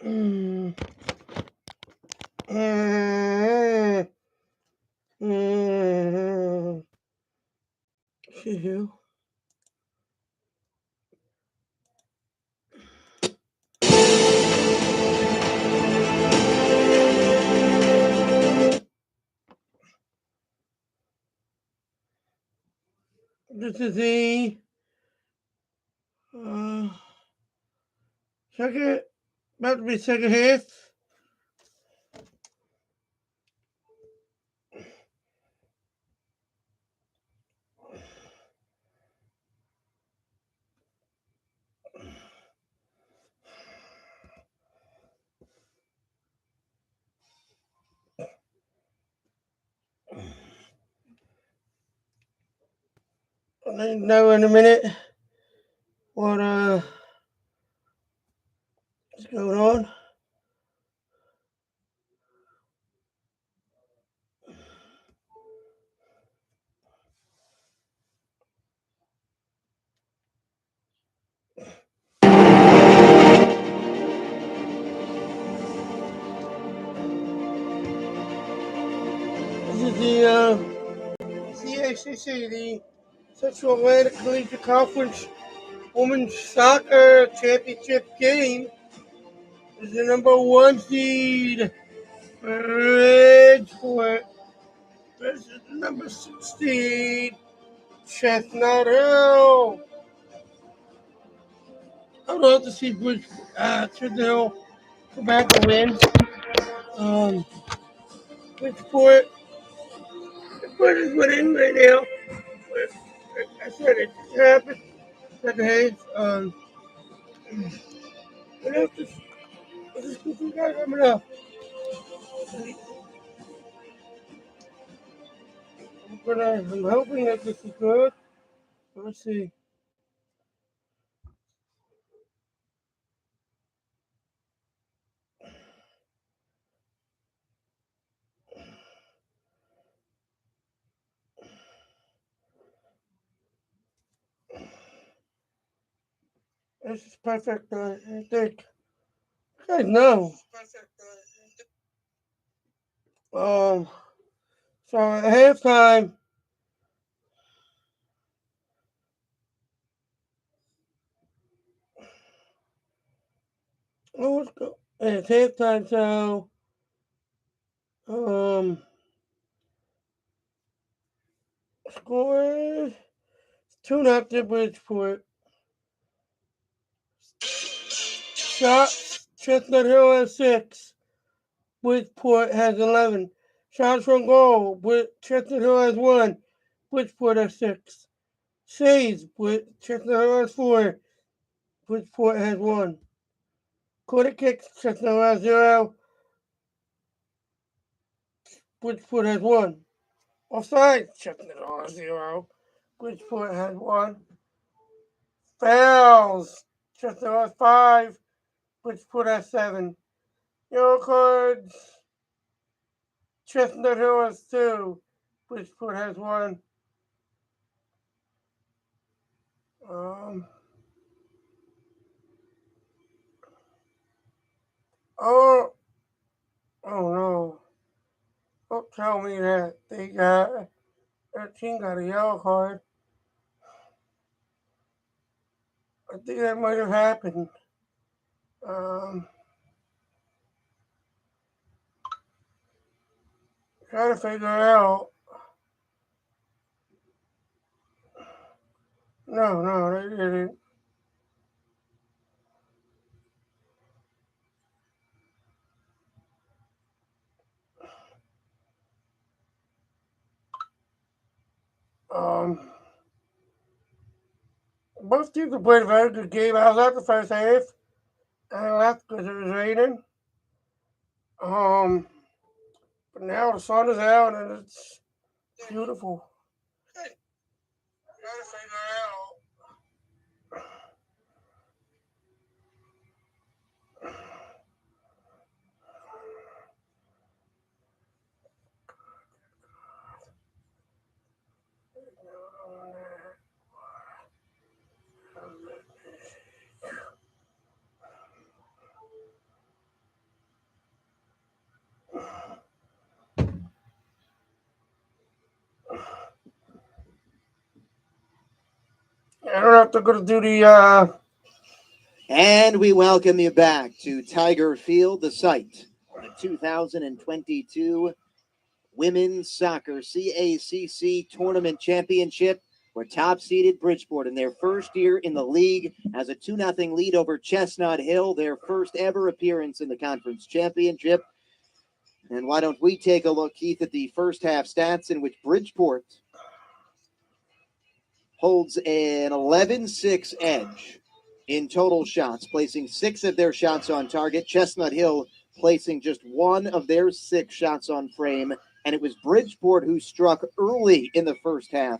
Mm. Mm. Mm. Phew. This is the uh, second, about to be second half. I'll let you know in a minute what is going on. This is the CACC, the Central Atlantic Collegiate Conference Women's Soccer Championship game. This is the number one seed, Bridgeport, versus the number 6 seed, Chestnut Hill. I would love to see Chestnut Hill come back and win. Bridgeport is winning right now. I said it happened. Said hey, what else is this guy coming up? I'm hoping that this is good. Let's see. This is perfect, I think. I know. Um, so at halftime, it's halftime, so, um, score is 2-0 Bridgeport. Shots, Chestnut Hill has 6. Bridgeport has 11. Shots from goal, Chestnut Hill has 1. Bridgeport has 6. Saves, Chestnut Hill has 4. Bridgeport has 1. Quarter kicks, Chestnut Hill has 0. Bridgeport has 1. Offside, Chestnut Hill has 0. Bridgeport has 1. Fouls, Chestnut Hill has 5. Bridgeport has 7. Yellow cards, Chestnut Hill has 2. Bridgeport has 1. Um, oh, oh no. Don't tell me that their team got a yellow card. I think that might have happened. Um, Trying to figure out. No, they didn't. Um, Both teams have played a very good game. I was at the first half. I left because it was raining. Um, but now the sun is out and it's beautiful. Trying to figure out. I don't have to go to do the. And we welcome you back to Tiger Field, the site of the 2022 Women's Soccer CACC Tournament Championship, where top-seeded Bridgeport in their first year in the league has a 2-0 lead over Chestnut Hill, their first ever appearance in the conference championship. And why don't we take a look, Keith, at the first half stats in which Bridgeport holds an 11-6 edge in total shots, placing 6 of their shots on target. Chestnut Hill placing just 1 of their 6 shots on frame, and it was Bridgeport who struck early in the first half.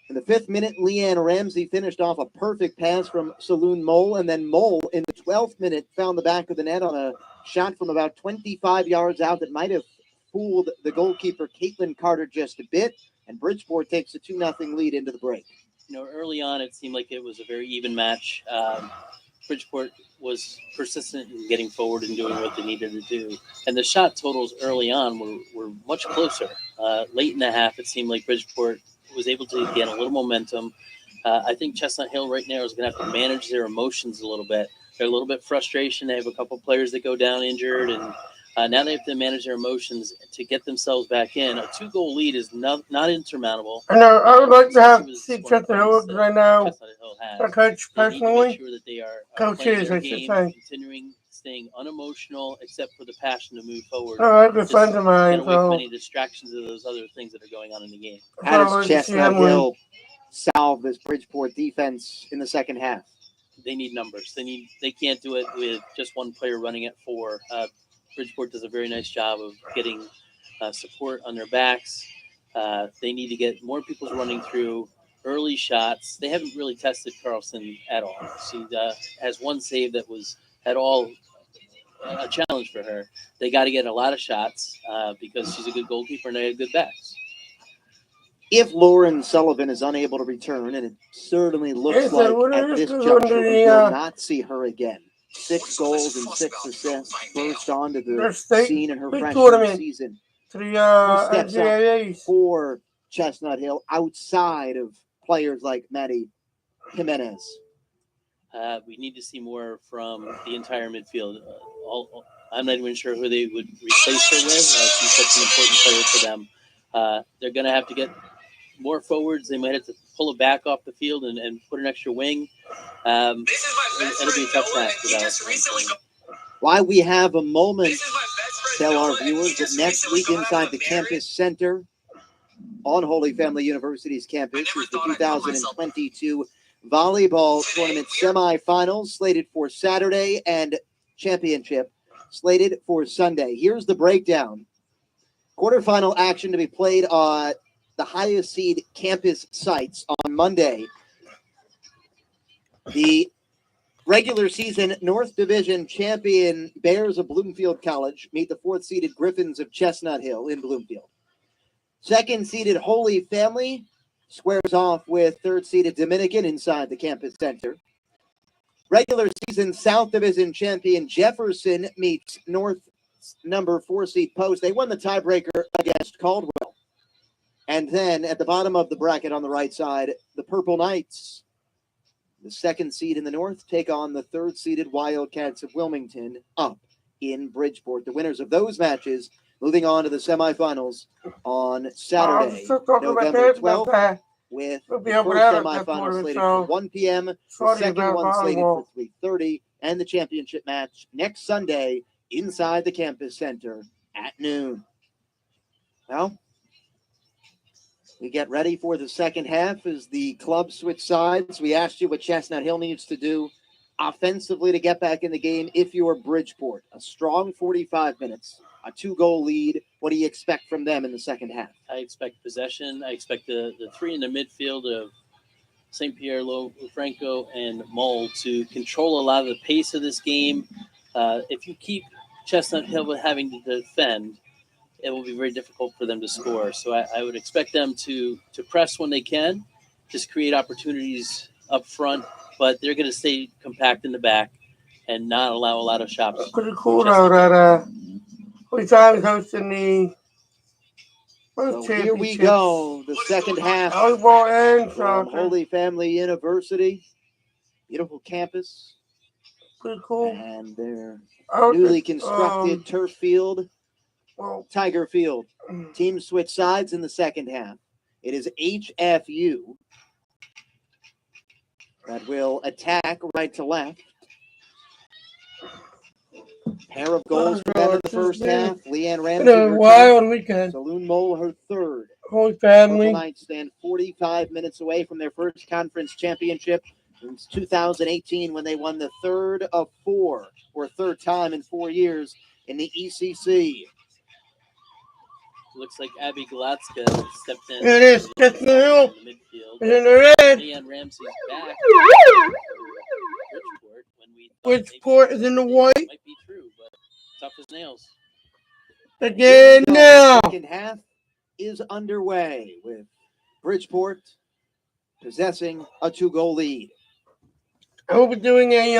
In the 5th minute, Leanne Ramsey finished off a perfect pass from Saloon Mole, and then Mole in the 12th minute found the back of the net on a shot from about 25 yards out that might have fooled the goalkeeper, Caitlin Carter, just a bit, and Bridgeport takes a 2-0 lead into the break. Early on, it seemed like it was a very even match. Bridgeport was persistent in getting forward and doing what they needed to do. And the shot totals early on were much closer. Late in the half, it seemed like Bridgeport was able to get a little momentum. I think Chestnut Hill right now is going to have to manage their emotions a little bit. They're a little bit frustration. They have a couple players that go down injured, and now they have to manage their emotions to get themselves back in. A 2-goal lead is not insurmountable. I know. I would like to see Chestnut Hill because I know the coach personally. Sure that they are coaches, I should say. Continuing, staying unemotional, except for the passion to move forward. Oh, I have friends of mine. Get away from any distractions of those other things that are going on in the game. How does Chestnut Hill solve this Bridgeport defense in the second half? They need numbers. They can't do it with just one player running at 4. Bridgeport does a very nice job of getting support on their backs. They need to get more people running through early shots. They haven't really tested Carlson at all. She has one save that was at all a challenge for her. They got to get a lot of shots because she's a good goalkeeper and they have good backs. If Lauren Sullivan is unable to return, and it certainly looks like at this juncture we will not see her again. 6 goals and 6 assists, burst onto the scene in her freshman season. Who steps up for Chestnut Hill outside of players like Maddie Jimenez? We need to see more from the entire midfield. I'm not even sure who they would replace her with. She's such an important player for them. They're going to have to get more forwards. They might have to pull it back off the field and put an extra wing. It'll be a tough task. Why we have a moment, tell our viewers that next week inside the campus center on Holy Family University's campus is the 2022 volleyball tournament semifinals slated for Saturday and championship slated for Sunday. Here's the breakdown. Quarterfinal action to be played on the highest seed campus sites on Monday. The regular season North Division champion Bears of Bloomfield College meet the 4th-seeded Griffins of Chestnut Hill in Bloomfield. 2nd-seeded Holy Family squares off with 3rd-seeded Dominican inside the campus center. Regular season South Division champion Jefferson meets North number 4 seed Post. They won the tiebreaker against Caldwell. And then at the bottom of the bracket on the right side, the Purple Knights, the 2nd seed in the North, take on the 3rd-seeded Wildcats of Wilmington up in Bridgeport. The winners of those matches moving on to the semifinals on Saturday, November 12th, with the first semifinal slated for 1 p.m., the second one slated for 3:30, and the championship match next Sunday inside the campus center at noon. Well, we get ready for the second half as the clubs switch sides. We asked you what Chestnut Hill needs to do offensively to get back in the game if you're Bridgeport. A strong 45 minutes, a 2-goal lead. What do you expect from them in the second half? I expect possession. I expect the 3 in the midfield of St. Pierre, Franco, and Mole to control a lot of the pace of this game. If you keep Chestnut Hill having to defend, it will be very difficult for them to score. So I would expect them to press when they can, just create opportunities up front, but they're going to stay compact in the back and not allow a lot of shots. Pretty cool though that we tried hosting the Both So here we championships. go, the second half Volleyball and from soccer. Holy Family University. Beautiful campus. Pretty cool. And their Oh, newly it's, constructed turf field, well, Tiger Field. Teams switch sides in the second half. It is HFU that will attack right to left. Pair of goals for them in the first half. Leanne Ramsey, been a her wild weekend. Saloon Mole, her third. Holy Purple Family. Knights stand 45 minutes away from their first conference championship since 2018 when they won the third of four, or third time in 4 years in the ECC. Looks like Abby Galatska stepped in. It is. Chestnut Hill in the midfield. is in the red. Leanne Ramsey's back. Bridgeport, when we thought Bridgeport maybe is in the it white. might be true, but tough as nails. Again The now. second half is underway with Bridgeport possessing a 2-goal lead. I will be doing a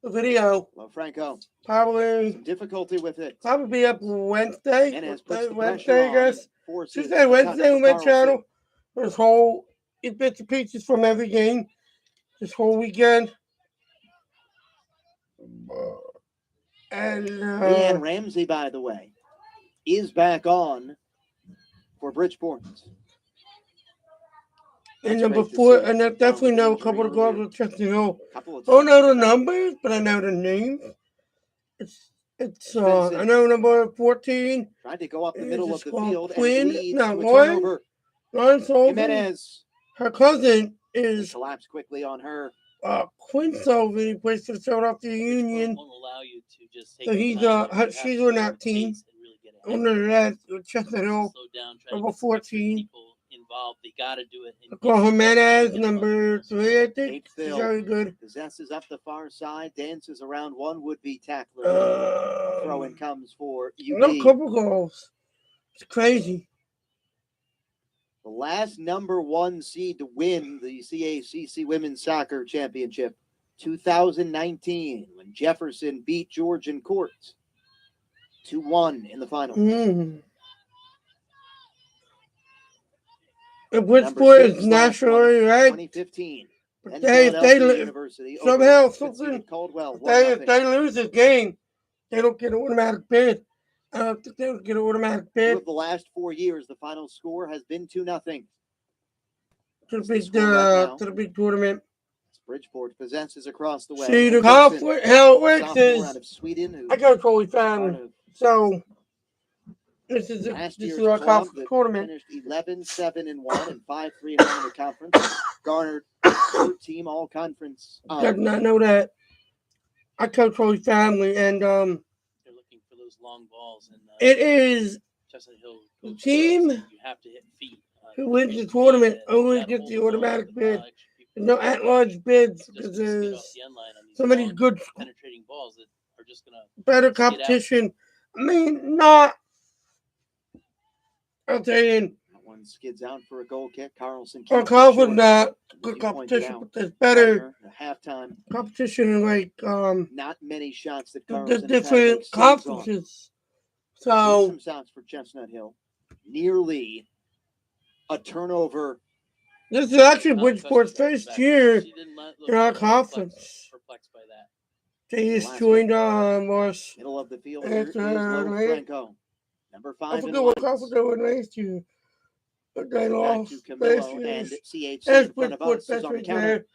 video. Well, Franco, Probably some difficulty with it. be up Wednesday. And has puts the Wednesday, I pressure on. guess. Forces Tuesday, a Wednesday touch on my for channel. Carlson. This whole bits and pieces from every game. This whole weekend. And Leanne Ramsey, by the way, is back on for Bridgeport. and That's number great to 4, see. and I definitely know a couple of Injury girls with Chestnut Hill. Couple of I don't times. know the numbers, but I know the names. It's I know number 14. Tried to go up the Is middle it of the called field Quinn? and leads No, to a Lauren? turnover. Lauren Sullivan. Jimenez Her cousin is collapsed quickly on her. Quinn Sullivan. He plays for the Philadelphia Union. Won't allow you to just take So your he's time. You have she's to on go that at team. pace and really get ahead. Under that, Chestnut Hill, Slow down, try to number get some extra 14. people involved. They got to do it. Oklahoma Jimenez, number 3, I think. Kate She's Phil very good. possesses up the far side, dances around one would-be tackler. A throw-in comes for No UB. couple goals. It's crazy. The last number 1 seed to win the CACC Women's Soccer Championship, 2019, when Jefferson beat Georgian Court 2-1 in the final. And Bridgeport is nationally ranked. 2015. But Then if Philadelphia University over somehow conceded something, Caldwell if 1-0. they lose this game, they don't get an automatic bid. I don't think they don't get an automatic 2 bid of the last 4 years, the final score has been 2-0. to the score right now? the big tournament. Bridgeport possesses across the way. See, the And conflict, how it works sophomore is, out of Sweden, who I go Holy was part Family. of So this is last this year's is our club conference that tournament. finished 11-7-1 and 5-3-1 in the conference. Garnered 13 all-conference. Did not know that. I coach Holy Family, and They're looking for those long balls. And it is Chestnut Hill the coach team says you have to hit feet. who wins the tournament only gets the automatic bid. There's no at-large bids because there's so many good, penetrating balls that are just gonna better competition. I mean, not. I'll tell you, That one skids out for a goal kick. Carlson our keeps it conference short. not As good you pointed competition, out, but there's better Gardner, at halftime, competition in like not many shots that the Carlson different conferences. So some shots for Chestnut Hill. Nearly a turnover. this is actually Bridgeport's first year in our conference. Perplexed by that. They just joined us. Middle of the field It's, here is Lo Franco. Number 5 I in forget what lights. conference they were last year. But they Back lost to last Camillo year. and CHC There's in front of Bridgeport us is on the bench counter. there.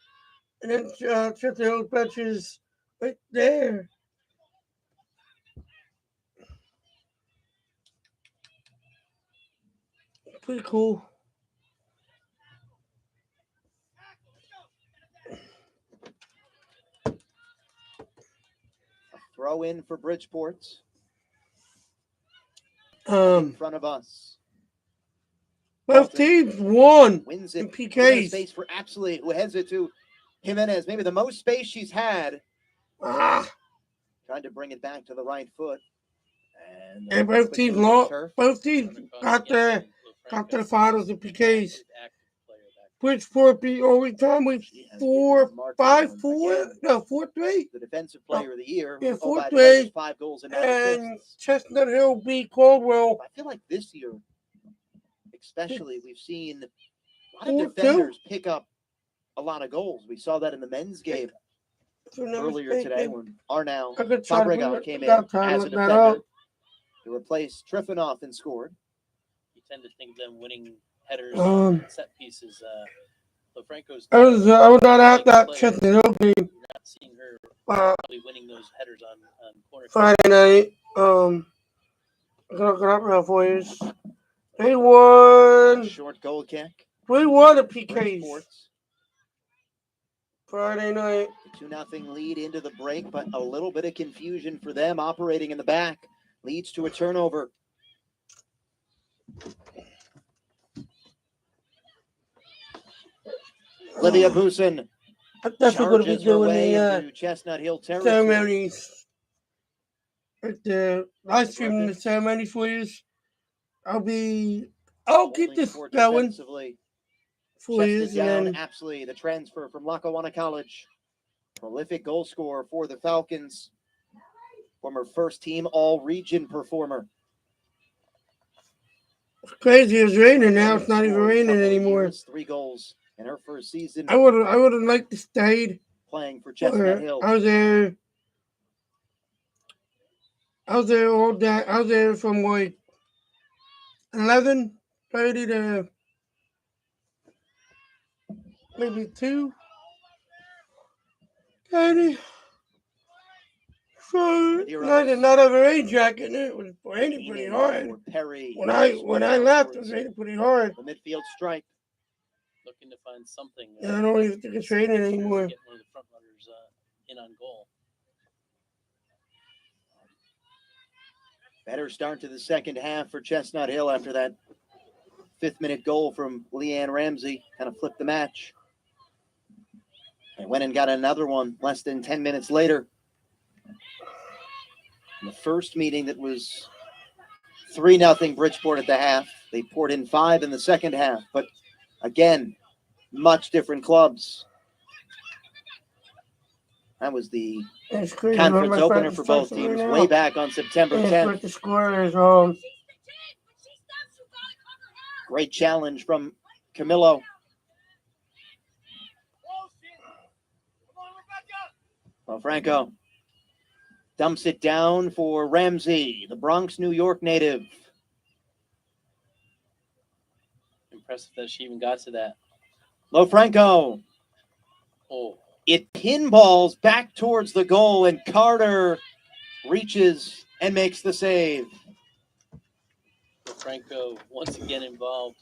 And then Chestnut Hill bench is right there. Pretty cool. A throw in for Bridgeport in Um, front of us. both teams won Wins in it. PKs. Space for Apsley, who heads it to Jimenez. Maybe the most space she's had. Trying to bring it back to the right foot. And both teams lost. Both teams got to the finals in PKs. Bridgeport beat overtime with She has been 4-5-4. remarkable. Again, No, 4-3. the defensive player of the year. Yeah, Oh, by 4-3. defenders, 5 goals and 9 And assists. Chestnut Hill beat Caldwell. I feel like this year, especially, we've seen a lot 4-2. of defenders pick up a lot of goals. We saw that in the men's game earlier today when Arnau I could try to Fabregas look- came I'll in try to as a look that defender up. to replace Trifonov and scored. You tend to think of them winning headers, set pieces. LaFranco's. I was not at that Chestnut Hill game. You're not seeing her probably winning those headers on corner. Friday night. I'm gonna look it up now for you. They won. Short goal kick. We won the Bridgeport. PKs Friday night. The 2-0 lead into the break, but a little bit of confusion for them operating in the back leads to a turnover. Olivia Busen That's what we're gonna be charges her doing way the into Chestnut Hill territory. ceremonies. At the live streaming the ceremonies for you. I'll keep Holding this for going defensively. for you, Chested and down then absolutely the transfer from Lackawanna College. Prolific goal scorer for the Falcons. Former first team all-region performer. it's crazy. It's raining now. It's not even Scored a raining couple of anymore. years, 3 goals in her first season I would have liked to stay. playing for Chestnut Hill. I was there. All day. I was there from like 11:30 to maybe 2:30. So I did not have a rain jacket, and it was raining pretty hard. Perry. When I left, it was raining pretty hard. The midfield strike. Looking to find something. I don't even think it's raining anymore. Get one of the front runners in on goal. Better start to the second half for Chestnut Hill after that 5th-minute goal from Leanne Ramsey. Kind of flipped the match. They went and got another one less than 10 minutes later. In the first meeting that was 3-0 Bridgeport at the half. They poured in 5 in the second half. But again, much different clubs. That was the conference opener for both teams way back on September 10th. The score is Great challenge from Camillo. Well, Franco dumps it down for Ramsey, the Bronx, New York native. Impressive that she even got to that. Lofranco. Oh. It pinballs back towards the goal, and Carter reaches and makes the save. Franco once again involved.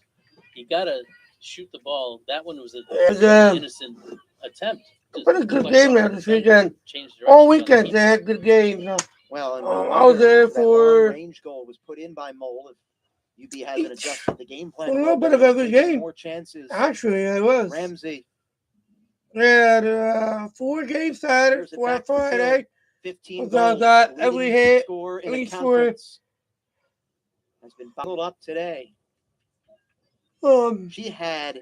You gotta shoot the ball. That one was an innocent attempt. What a good game now this weekend. Change All weekend they had good games. Well, and I was there for range goal was put in by Mole. If UB hasn't adjusted the game plan, a little bit of every game. More chances. Actually, I was. Ramsey. They had 4 games Saturday, 4 Friday. 15 goals. That every hit, score in every the conference has been followed up today. She had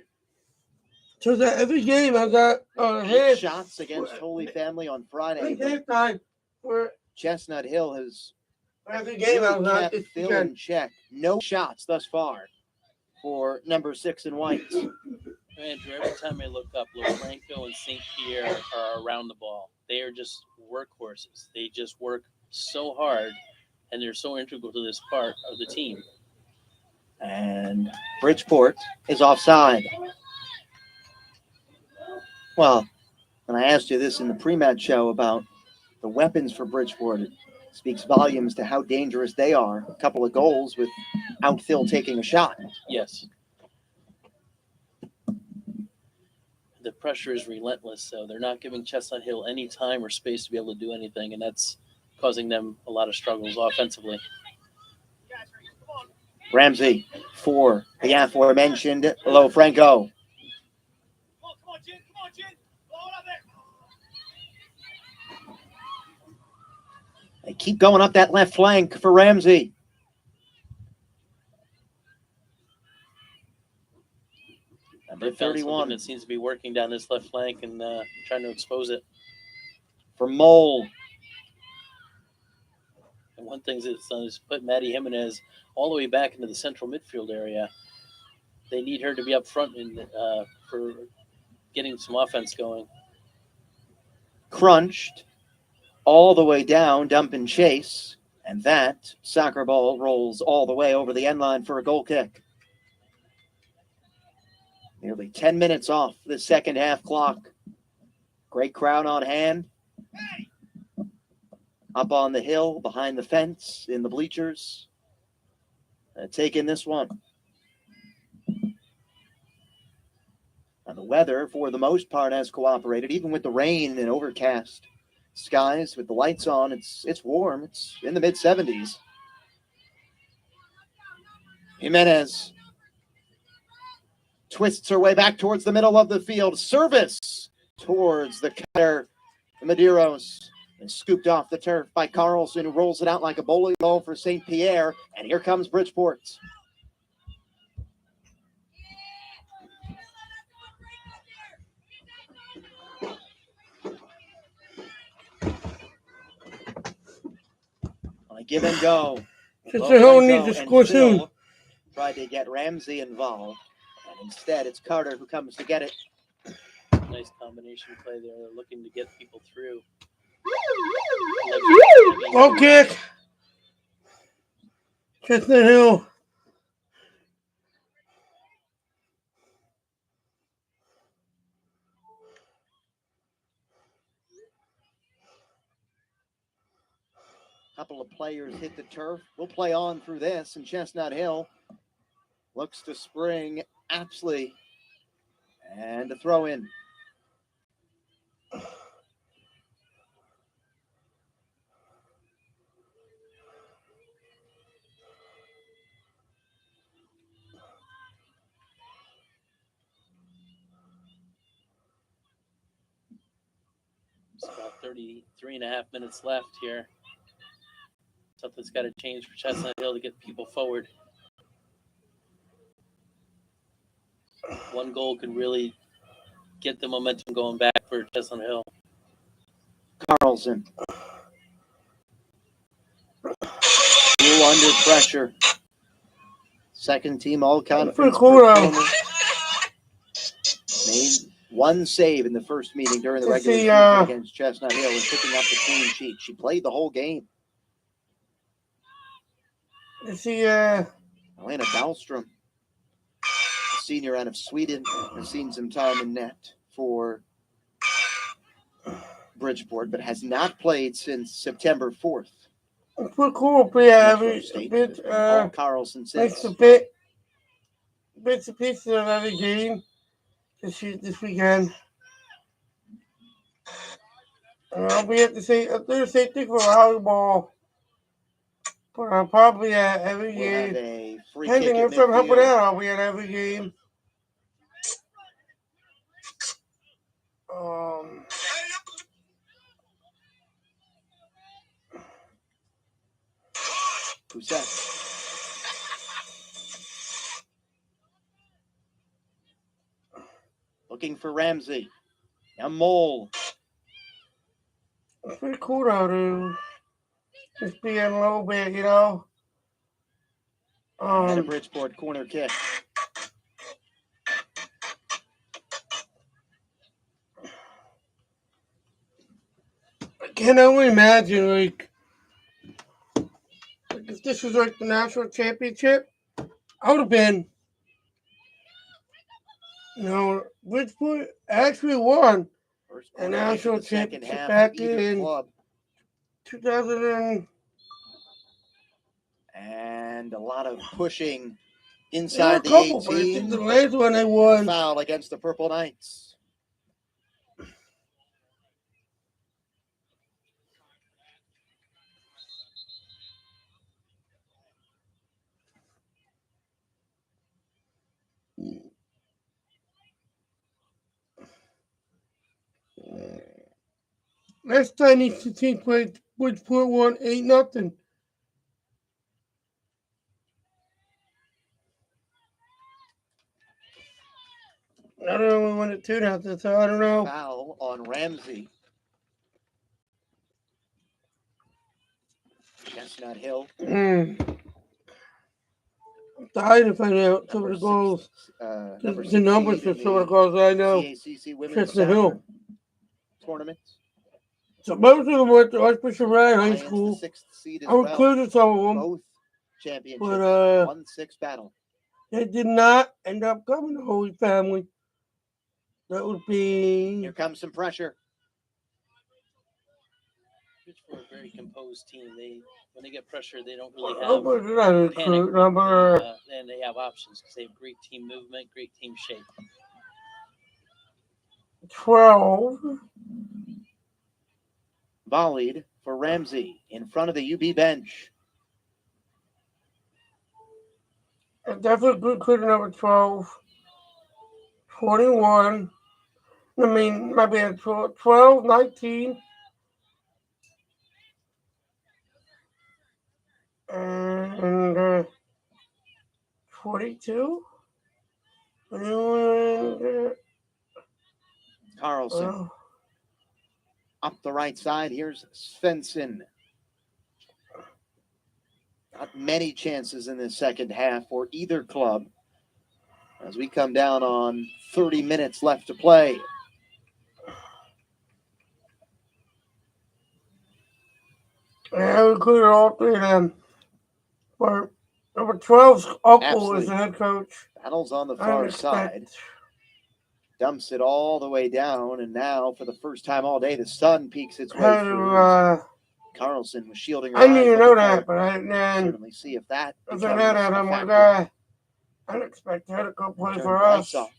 so that every game I got 8 shots against Holy Family on Friday. Time for Chestnut Hill has every game I got kept Phil in check. No shots thus far for number 6 in whites. Andrew, every time I look up, Lofranco and St. Pierre are around the ball. They are just workhorses. They just work so hard, and they're so integral to this part of the team. And Bridgeport is offside. Well, when I asked you this in the pre-match show about the weapons for Bridgeport, it speaks volumes to how dangerous they are. A couple of goals without Phil taking a shot. Yes. The pressure is relentless, so they're not giving Chestnut Hill any time or space to be able to do anything, and that's causing them a lot of struggles offensively. Ramsey for the aforementioned Lofranco. They keep going up that left flank for Ramsey. Number They found something 31 that seems to be working down this left flank and trying to expose it. for Mole. And one thing that's done is put Maddie Jimenez all the way back into the central midfield area. They need her to be up front for getting some offense going. Crunched all the way down, dump and chase. And that soccer ball rolls all the way over the end line for a goal kick. Nearly 10 minutes off the second half clock. Great crowd on hand. Up on the hill, behind the fence, in the bleachers. Taking this one. And the weather, for the most part, has cooperated, even with the rain and overcast skies with the lights on. It's warm. It's in the mid-70s. Jimenez twists her way back towards the middle of the field. Service towards the cutter. The Medeiros is scooped off the turf by Carlson, who rolls it out like a bowling ball for St. Pierre. And here comes Bridgeport. On a give and go. Chester Hill needs to score soon. Tried to get Ramsey involved. And instead, it's Carter who comes to get it. Nice combination play there. They're looking to get people through. Goal kick. Chestnut Hill. Couple of players hit the turf. We'll play on through this, and Chestnut Hill looks to spring Apsley and to throw in. It's about 33 and a half minutes left here. Something's got to change for Chestnut Hill to get people forward. One goal could really get the momentum going back for Chestnut Hill. Carlson. Still under pressure. Second team all conference performer. Made one save in the first meeting during the regular season against Chestnut Hill and picking up the clean sheet. She played the whole game. Elena Dahlstrom, a senior out of Sweden, has seen some time in net for Bridgeport, but has not played since September 4th. It's pretty cool, but yeah, Paul Carlson makes bits and pieces of every game this weekend. I'll be at the same thing for volleyball. But I'm probably at every game. Depending if I'm helping out, I'll be at every game. Pousset. Looking for Ramsey. Now Mole. It's pretty cool though, dude. Just being a little bit, you know. And a Bridgeport corner kick. I can only imagine, like if this was like the national championship, I would have been, Bridgeport actually won a national championship back in 2000. And a lot of pushing inside the 18. The last one they won. Foul against the Purple Knights. Last time these two teams played, Bridgeport won 8-0. it too now, so I don't know. Foul on Ramsey. Chestnut Hill. The height if I know some of the goals. The numbers for some of the goals I know. CACC Women's Chestnut Soccer Hill. Tournament. So most of them went to Archbishop Ryan High Lions, School. the 6th seed as I well. included some of them. Both championships. But, 1-6 battle. They did not end up coming to Holy Family. That would be. Here comes some pressure. Bridgeport, a very composed team. When they get pressure, they don't really Oh, have but did I panic. recruit number? And they have options because they have great team movement, great team shape. 12. Volleyed for Ramsey in front of the UB bench. Definitely recruit number 12. 21. I mean, my bad. 12, 19. And 42. And, Carlson up the right side. Here's Svensson. Not many chances in the second half for either club as we come down on 30 minutes left to play. I included all three of them. But number 12's uncle Absolutely. is the head coach. Battles on the I far expect- side. Dumps it all the way down, and now for the first time all day, the sun peeks its way How through. to, Carlson was shielding her I didn't eyes, even know looking that, for but it. then Certainly see if that as becomes I read that, a I'm like, factor. I didn't expect her to come play Turn for the us. lights off.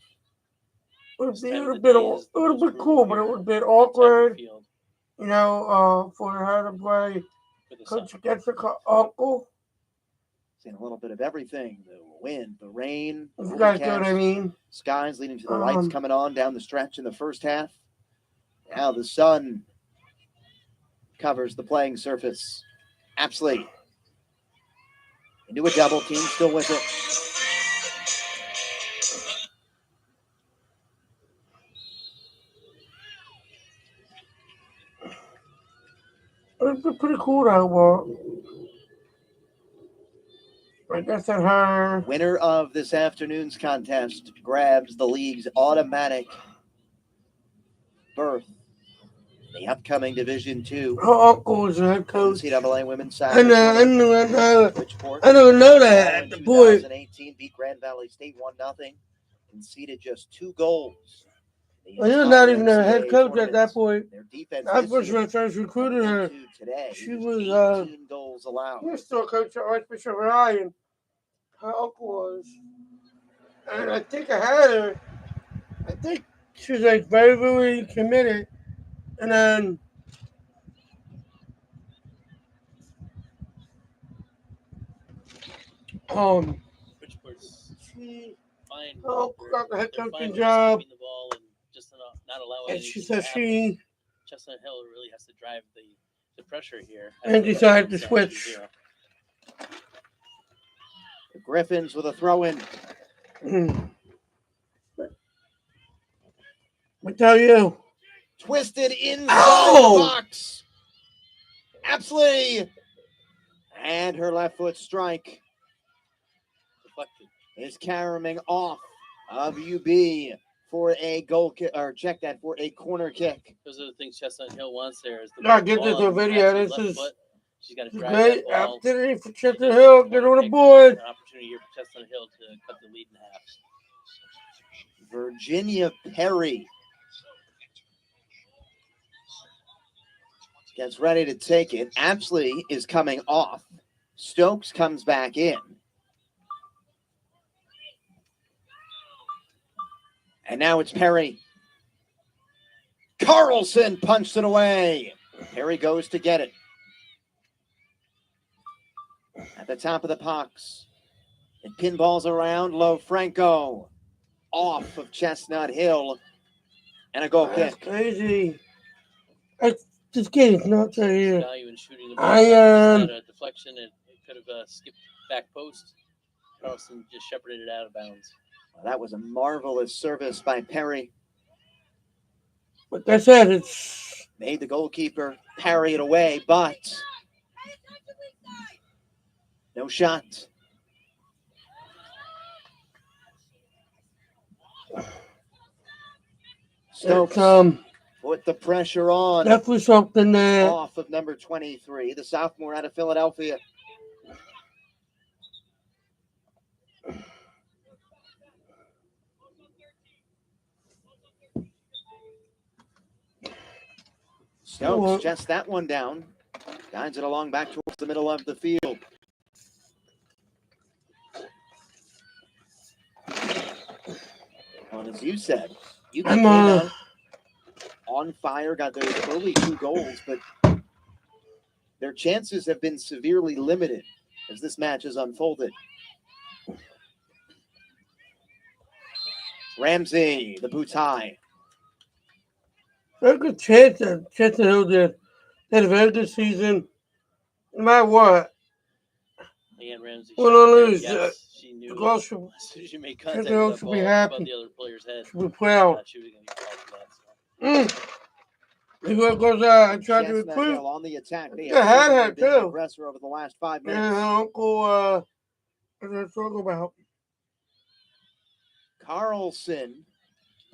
It would This time of have the been, day is the it would have most been cool, but it crucial would have been here at Tiger awkward, Field for her to play for the Coach Sun. against her uncle. Seeing a little bit of everything. The wind, the rain, If you guys know what I overcast mean. skies leading to the lights Um, coming on down the stretch in the first half. Now the sun covers the playing surface. Apsley into a double team, still with it. It would be pretty cool though, but I guess that her. Winner of this afternoon's contest grabs the league's automatic berth. The upcoming Division II Her uncle is the head coach. NCAA Women's Soccer I Tournament. Bridgeport, I don't know all that. in The boy. 2018 beat Grand Valley State 1-0, conceded just 2 goals. The Well, he was not entire even a head NCAA coach at that tournament. point. Their defense I this was year when I first recruited her. coming into today, She it was, 18 goals allowed. He was still a coach at Archbishop Ryan. Her uncle was. And I think I had her. I think she was like very, very committed. And then Bridgeport's she fine. her uncle got the head They're fine coaching with job. keeping the ball and just not allowing And anything she to said happen. she Chestnut Hill really has to drive the pressure here. And decided to switch. The Griffins with a throw-in. I tell you. Twisted inside Ow! the box. Apsley. And her left foot strike Deflected. is caroming off of UB for a goal kick, or check that, for a corner kick. Those are the things Chestnut Hill wants there. Is the Yeah, get this ball a video. on This left is foot. She's got to drive great that ball. opportunity for Chester Hill. Get on the Kick. board. An opportunity here for Chestnut Hill to cut the lead in half. Virginia Perry gets ready to take it. Apsley is coming off. Stokes comes back in. And now it's Perry. Carlson punched it away. Perry goes to get it. At the top of the box. It pinballs around. Low Franco. Off of Chestnut Hill. And a goal That's kick. crazy. This game is not right here. Value in shooting the ball. I, Had a deflection. It could have skipped back post. Carlson just shepherded it out of bounds. Well, that was a marvelous service by Perry. Like I said, it's Made the goalkeeper parry it away, but no shot. Stokes put the pressure on. definitely something that Off of number 23, the sophomore out of Philadelphia. Stokes just that one down. Guides it along back towards the middle of the field. Well, as you said, you came out on fire, got those early 2 goals, but their chances have been severely limited as this match has unfolded. Ramsey, the boots high. very good chance that Chester Hill did. They had a very good season. No matter what, Again, Ramsey. win or lose, Yes, she the knew. girl should, As soon as you make Chester contact Hill with that should ball be above happy. the other player's head, Should be proud. she was going to be called for that. So. He goes, I tried to Chestnut recruit. Hill on the attack. They Yeah, have had been her, the too. aggressor over the last 5 minutes. Yeah, Uncle, what did I talk about? Carlson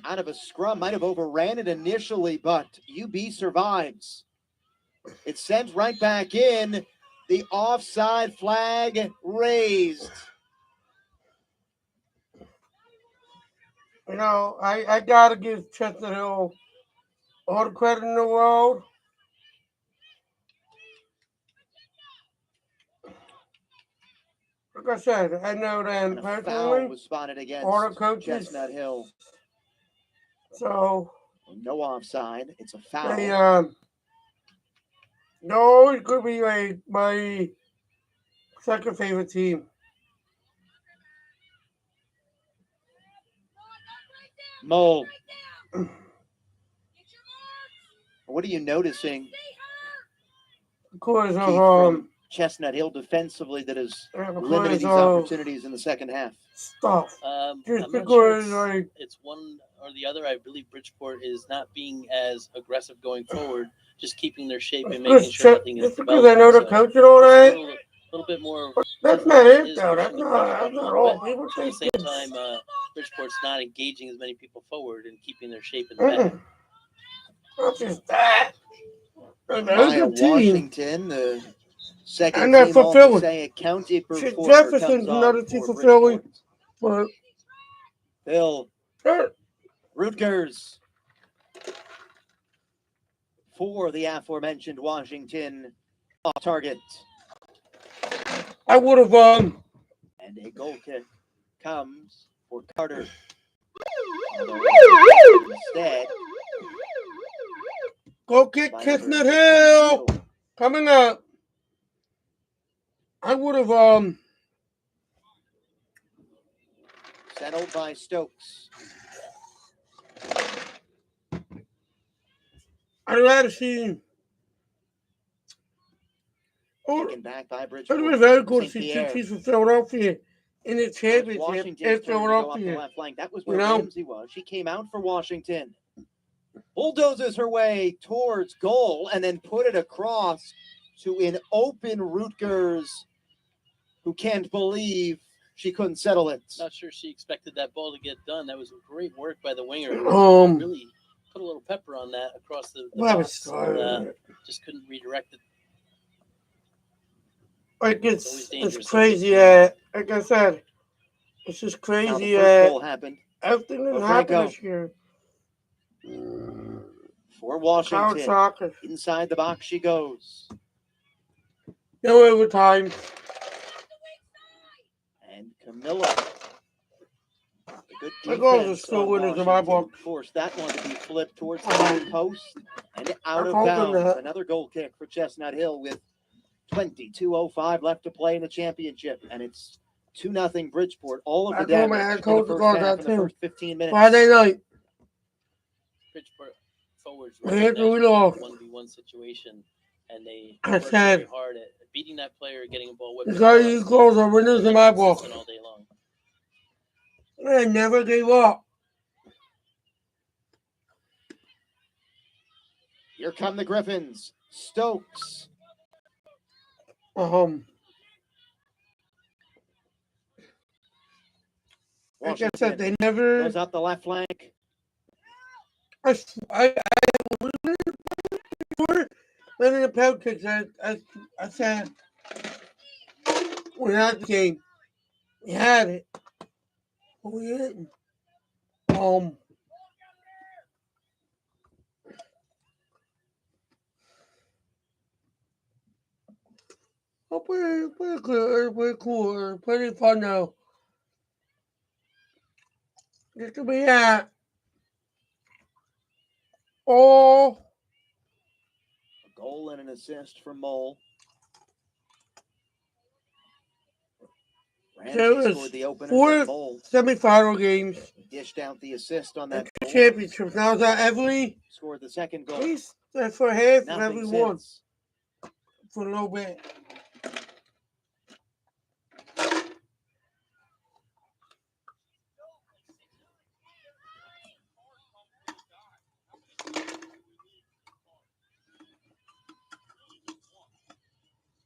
out of a scrum, might have overran it initially, but UB survives. It's sent right back in. The offside flag raised. You know, I got to give Chester Hill all the credit in the world. Like I said, I know them And a foul personally. was spotted against All the coaches. Chestnut Hill. So No offside. It's a foul. they always could be like my second favorite team. Mo. What are you noticing, Because Keith, of from Chestnut Hill defensively that has limited these because of opportunities in the second half? stuff. I'm Just not sure because like it's one or the other. I believe Bridgeport is not being as aggressive going forward, just keeping their shape and making sure nothing is just because I know the developing. coach and all So that. a little bit more. That's not it is though. That's pushing the pressure not up a all. little bit. People At the think same it's time, Bridgeport's not engaging as many people forward and keeping their shape in the back. not just that. They're a Maya good team. Washington, the second And they're team all fulfilling. Passaic County Shit, performer, Jefferson's comes on another team for fulfilling. Bridgeport. But Bill they're- Rutgers for the aforementioned Washington off target. I would have And a goal kick comes for Carter. Instead, go kick by Chestnut number Hill 16, coming up. I would have settled by Stokes. I'd rather see. Taken back by It Bridgeport. would be very cool to St. see two Pierre. teams from Philadelphia in the It's championship Washington's in turn to go up the Philadelphia. left flank. That was where You know? Ramsey was. She came out for Washington. Bulldozes her way towards goal and then put it across to an open Rutgers who can't believe she couldn't settle it. Not sure she expected that ball to get done. That was great work by the winger. Really put a little pepper on that across the box. And, just couldn't redirect it. Like always dangerous. it's crazy. Like I said, it's just Now the crazy. first goal happened Everything that Well, happened Franco. this year. for College Washington. soccer. Inside the box she goes. No overtime. And Camilla. A good The goals are defense still on winners in my Washington. book. Forced that one to be flipped towards the back post and out I'm of hoping bounds. that- Another goal kick for Chestnut Hill with 22:05 left to play in the championship. And it's 2-0 Bridgeport. All of the I told my damage head in coach the to first go half that in the too. first 15 minutes. Friday night. Bridgeport forwards We had to recognized lead off. the 1v1 situation, and they I worked said- very hard at beating that player, getting a ball whipped These are across, these goals are winners in my book. consistent all day long. I never gave up. Here come the Griffins. Stokes. Like I said, Washington they never. goes up the left flank. I letting the pound kicks. I said we had the game. We had it, but we didn't. Oh, pretty good, pretty cool, pretty fun though. Just to be at all. A goal and an assist for Mole. There Ramsey was scored the opener, four but Mole semifinal games dished out the assist on that and goal. championships. Now that every Scored the second goal. at least for half of Nothing every one since. for a little bit.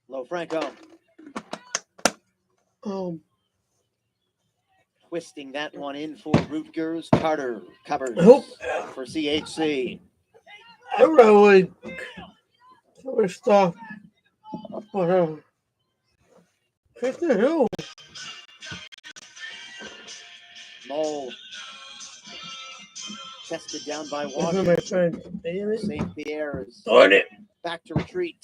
Lofranco Um, twisting that one in for Rutgers. Carter covers I hope for CHC. I really other stuff, but Tristan Hill. Mole chested down by Those are my Washington. friends. Damn it. St. Pierre is Darn it. back to retreat.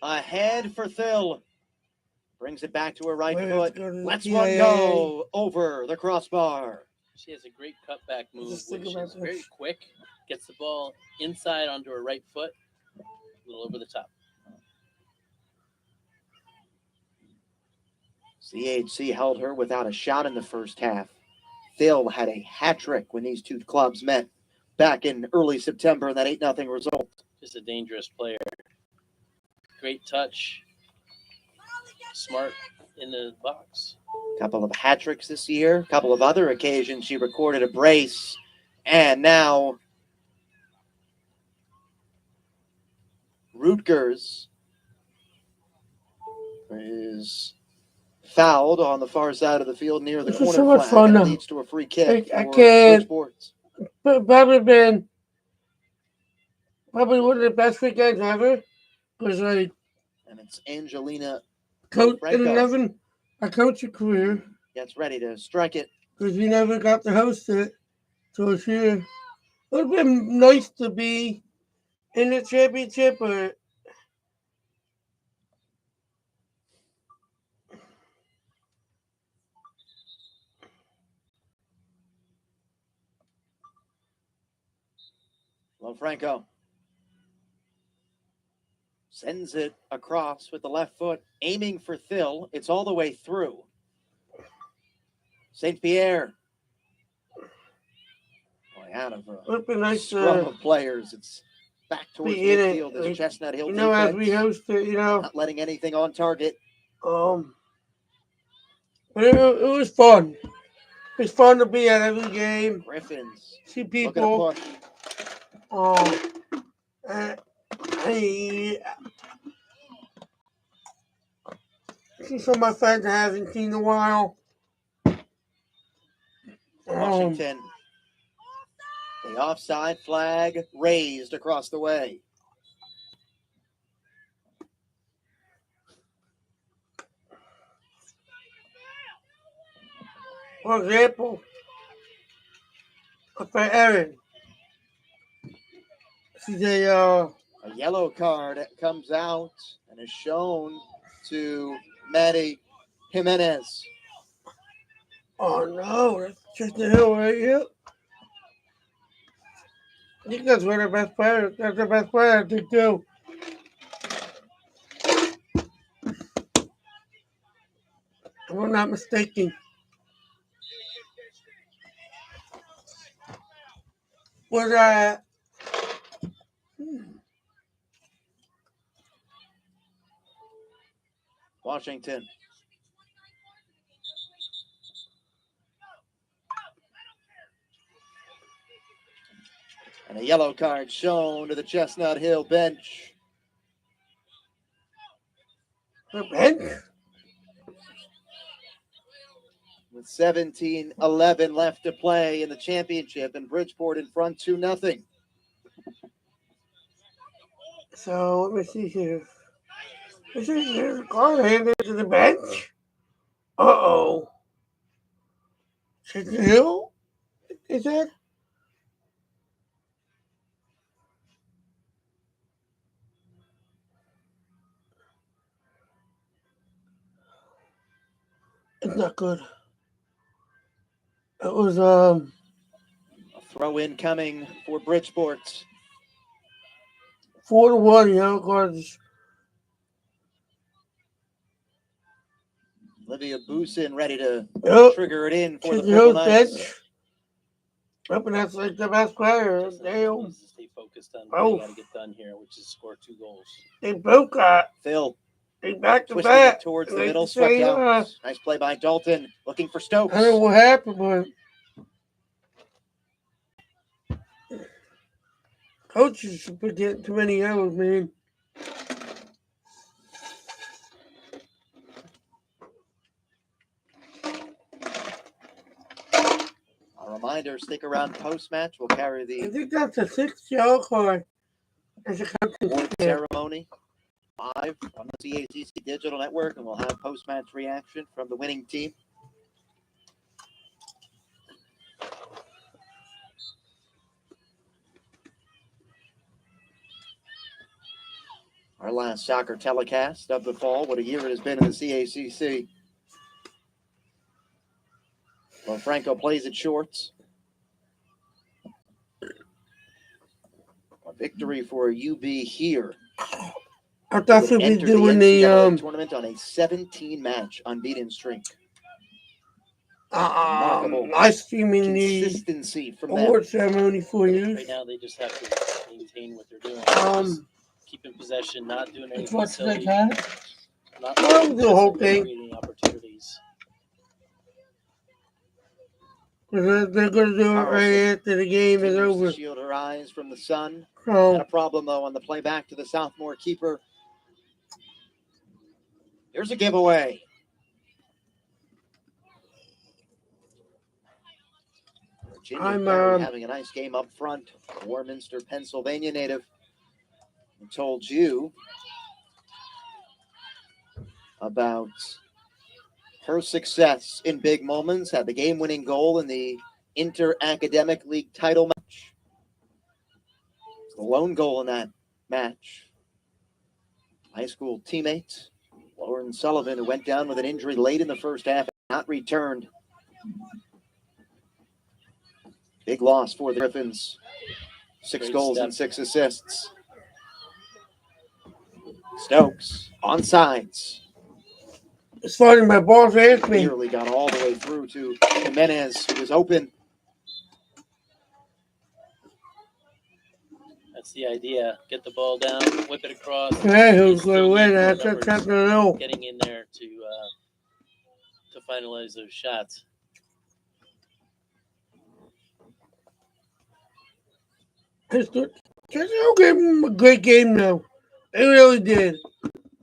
Ahead for Thill. Brings it back to her right foot. Lets one go over the crossbar. She has a great cutback move, Just which think about is very this. quick. Gets the ball inside onto her right foot, a little over the top. CHC held her without a shot in the first half. Thill had a hat trick when these two clubs met back in early September in that 8-0 result. Just a dangerous player. Great touch. Smart in the box. Couple of hat tricks this year. Couple of other occasions she recorded a brace. And now Rutgers is fouled on the far side of the field near the This is corner so much flag. fun And it now. leads to a free kick I for can't- Bridgeport's. Probably one of the best weekends ever. Because like And it's Angelina coach Franco. in 11, a coaching career. gets ready to strike it. Because we never got to host it. So it's here. It would have been nice to be in the championship, but Lofranco sends it across with the left foot, aiming for Thill. It's all the way through. St. Pierre. Boy, out of it a would have been nice scrum to of players. It's back towards be in it. midfield as Like, Chestnut Hill as we defense, host it, not letting anything on target. But it was fun. It's fun to be at every game, Griffins see looking to people. push. I see some of my friends I haven't seen in a while. Washington. The offside flag raised across the way. For example, for Erin, she's A yellow card comes out and is shown to Maddie Jimenez. oh no, that's just the hill right here. I think that's one of the best players. That's the best player I think too. If I'm not mistaken. Was Washington. And a yellow card shown to the Chestnut Hill bench. The bench? With 17-11 left to play in the championship, and Bridgeport in front 2-0. So let me see here. There's a card handed to the bench. Uh-oh. Chestnut Hill? Is that? It's not good. It was A throw in coming for Bridgeport. 4-1 yellow cards. Olivia Boosin ready to Yep. trigger it in for the Chestnut Purple Hill's Knights. bench. Yep, and that's like the best player. Just They needs to stay focused on what Oh. they got to get done here, which is score 2 goals. both got Phil they back to twisting back. it towards the Like middle, you swept say, out. Nice play by Dalton, looking for Stokes. I don't know what happened, but coaches should be getting too many yellows, man. A reminder, stick around post-match. We'll carry I the think that's a 6th yellow card. As a coaching award staff. ceremony live on the CACC Digital Network, and we'll have post-match reaction from the winning team. Our last soccer telecast of the fall. What a year it has been in the CACC. Well, Franco plays it shorts. A victory for UB here. I thought Would she'd be enter doing the the NCAA tournament on a 17-match unbeaten streak. Remarkable live streaming the Consistency from them. award ceremony for you. Right now, they just have to maintain what they're doing. Just keep in possession, not doing anything What's silly, like that? not Well, the whole thing. creating opportunities. They're going to do it right after the game is Continues to over. shield her eyes from the sun. Had So a problem, though, on the play back to the sophomore keeper. Here's a giveaway. Virginia I'm, Perry having a nice game up front. Warminster, Pennsylvania native. I told you about her success in big moments. Had the game-winning goal in the Inter-Academic League title match. It's the lone goal in that match. High school teammate Lauren Sullivan, who went down with an injury late in the first half, not returned. Big loss for the Griffins. 6 Great goals step. and 6 assists. Stokes on sides. it's funny, my boss asked me. Nearly got all the way through to Jimenez, who was open. That's the idea. Get the ball down, whip it across. Hey, You who's still going to win? need That's numbers Chestnut Hill. getting in there to finalize those shots. Chestnut Hill gave him a great game, though. They really did.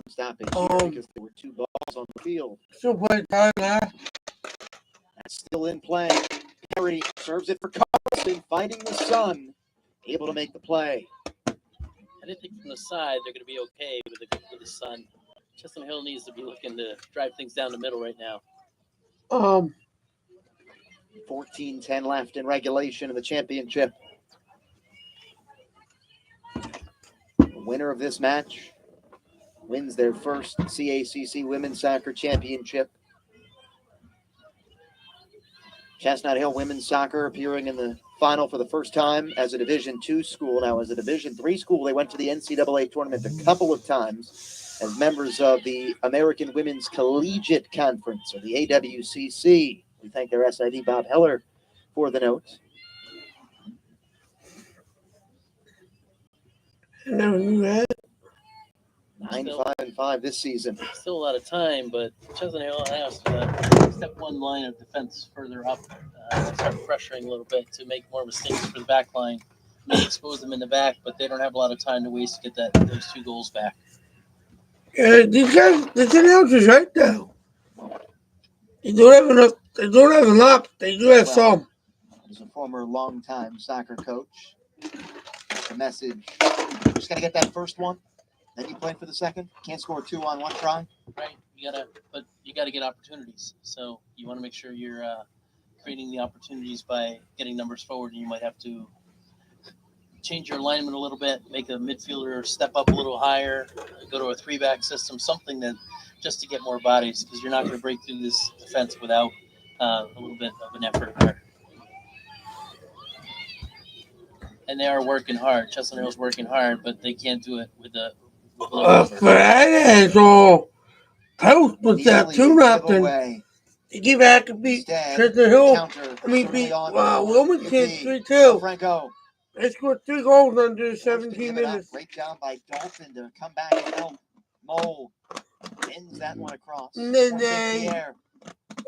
Stopping here because there were 2 balls on the field. Still playing time left. That's still in play. Perry serves it for Carlson, fighting the sun. Able to make the play. I didn't think from the side they're going to be okay with the sun. Chestnut Hill needs to be looking to drive things down the middle right now. 14-10 left in regulation in the championship. The winner of this match wins their first CACC Women's Soccer Championship. Chestnut Hill Women's Soccer appearing in the final for the first time as a Division II school. Now, as a Division III school, they went to the NCAA tournament a couple of times as members of the American Women's Collegiate Conference, or the AWCC. We thank their SID, Bob Heller, for the note. I never knew that. 9-5-5 this season. Still a lot of time, but Chestnut Hill has to step one line of defense further up, start pressuring a little bit to make more mistakes for the back line. May expose them in the back, but they don't have a lot of time to waste to get those 2 goals back. These guys, the announcers right though. They don't have enough. They don't have enough. They do have some. As a former longtime soccer coach, the message: just gotta get that first one, then you play for the second. Can't score 2 on 1 try. Right, you gotta get opportunities. So you want to make sure you're creating the opportunities by getting numbers forward, and you might have to change your alignment a little bit, make a midfielder step up a little higher, go to a 3-back system, something that just to get more bodies, because you're not going to break through this defense without a little bit of an effort there. And they are working hard. Chestnut Hill's working hard, but they can't do it with a low number. Fernandez or Post was that Immediately 2-0. giveaway. They give back and beat Instead, Chestnut Hill. counter I mean, early beat on. Wilmington Yippee. 3-2. Franco. They scored 3 goals under Forced to 17 give it up. minutes. Great job by Dalton to come back and help. Mole ends that one across. And then St. Pierre.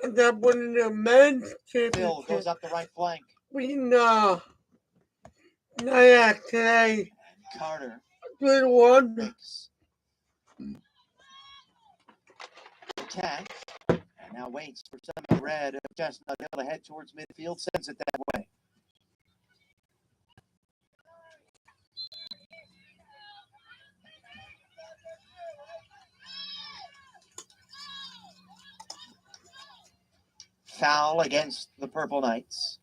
end up winning the men's Phil championship. goes up the right flank. Beating Nyack today. Carter 3-1. makes the catch. And now waits for some red of Chestnut Hill to head towards midfield. Sends it that way. Foul against the Purple Knights.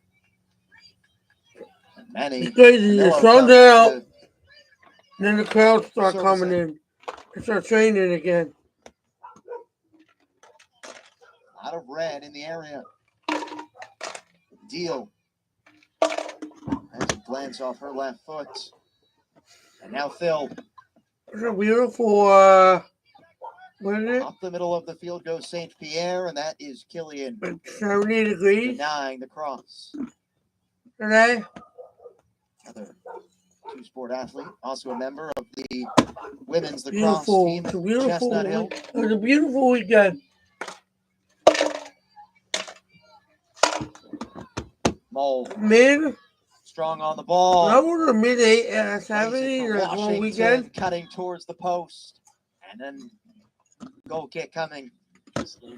And Manny It's crazy. The Camillo sun's comes out. to Then the crowds start Service coming it. in. They start training again. a lot of red in the area. Deal. Has a glance off her left foot. And now Phil. It's a beautiful, what is it? Up the middle of the field goes St. Pierre, and that is Killian 70 degrees denying the cross. today. Another two-sport athlete, also a member of the women's lacrosse Beautiful. team It's at a beautiful Chestnut Hill. week. It was a beautiful weekend. Mole Mid, strong on the ball. that was a mid Plays it 70 for that whole Washington, weekend. cutting towards the post. And then goal kick coming.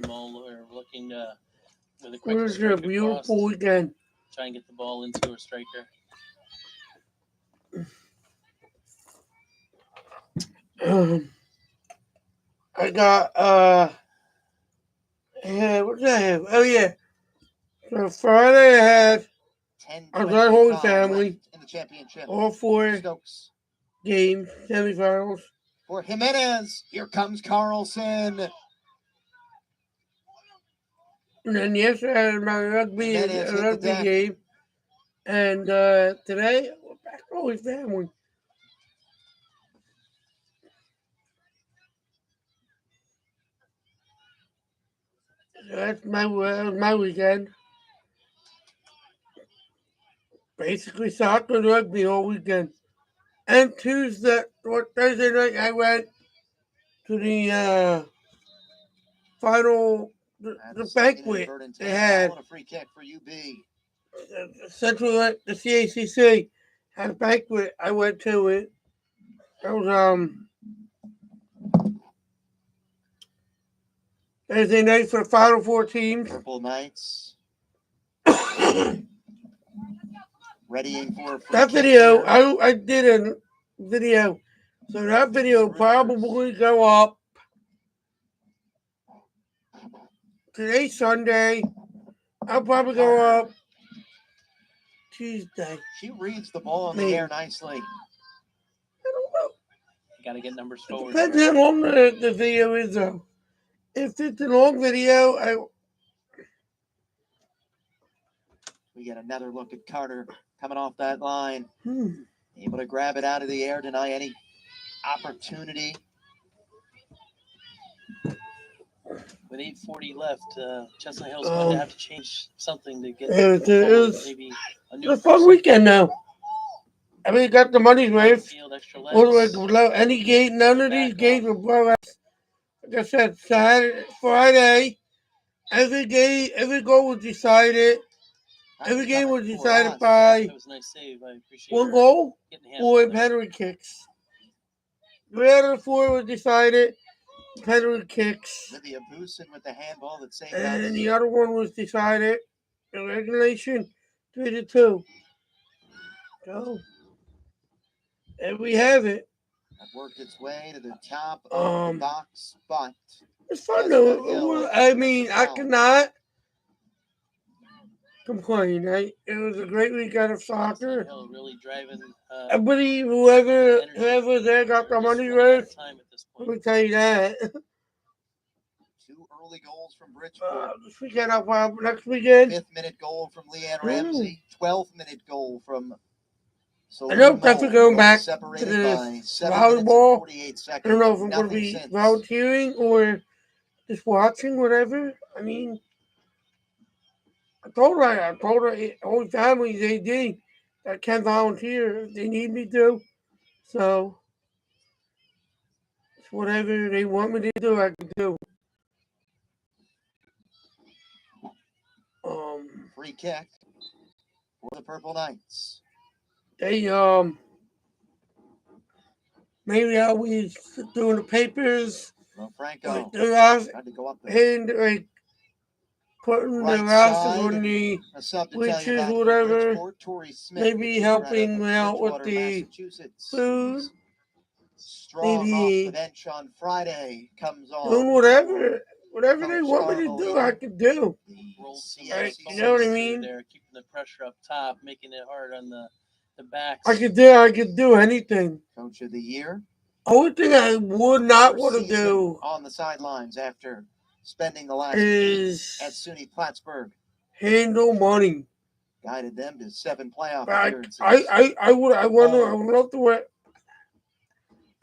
Mole are looking with a It quick was a strike across, beautiful weekend. try and get the ball into a striker. I got what did I have? Oh yeah. So Friday I had 10 I was at Holy 25 Family. left in the championship. all 4 Stokes games, semifinals. for Jimenez. Here comes Carlson. And then yesterday I had my rugby And then it's hit the rugby deck. game. And today we're back to Holy Family. So that's my weekend. Basically soccer and rugby all weekend. And Thursday night I went to the final the That's banquet inadvertent they handball had. and a free kick for UB. Central the CACC had a banquet. I went to it. That was Thursday night for the final 4 teams. Purple Knights readying for a free That kick video, here. I did a video. So that video will probably go up today's Sunday. I'll probably go up Tuesday. She reads the ball in Maybe. the air nicely. I don't know. You got to get numbers It forward. depends how long the video is, though. If it's a long video, We get another look at Carter coming off that line. I Able to grab it out of the air, deny any opportunity. With 8:40 left, Chestnut Hill's going to have to change something to get it forward. was Maybe a a new fun person. weekend, though. I mean, got the money's worth. Field, extra What do I legs. go below? Any game, none of these games were blowouts. Like I said, Saturday, Friday, every goal was decided. Every game was decided by That was a nice save. I appreciate one her goal getting hands or on there. penalty kicks. 3 out of the 4 was decided penalty kicks, Lydia Boosin with the handball that saved and us. the other one was decided in regulation 3-2. So, and we have it. That worked its way to the top of the box, but It's fun Chestnut though. Hill I mean, I foul. cannot complain. It was a great weekend of soccer. Hill really driving. I believe whoever there got the money worth. Time at this Let point. me tell you that. 2 early goals from Bridgeport. This weekend, next weekend. 5th-minute goal from Leanne Ramsey. 12th-minute goal from I know Selena definitely Mole, going back to separated this by 7 volleyball. minutes and 48 I seconds. don't know if I'm going to Nothing be since. volunteering or just watching, whatever. I mean, I told her whole family's AD that can volunteer if they need me to. So, it's whatever they want me to do, I can do. Free kick for the Purple Knights. They maybe I was doing the papers, Franco like the last tried to go up there. and like putting Right the rosters side, on the a sub to tell you bleachers, about whatever. Bridgeport, Tori Smith, Maybe the keeper out helping of out with Bridgewater, the Massachusetts. food. Strong off the Maybe bench on Friday comes on. doing whatever they Coach want me to do, I can do. Roll some Right, small you know what I pieces mean? There, keeping the pressure up top, making it hard on the backs. I could do anything. Coach of the year. Only thing I would not want to Season do on the sidelines after spending the last is week at SUNY Plattsburgh. handle money. Guided them to 7 playoff I appearances. I would love to wear.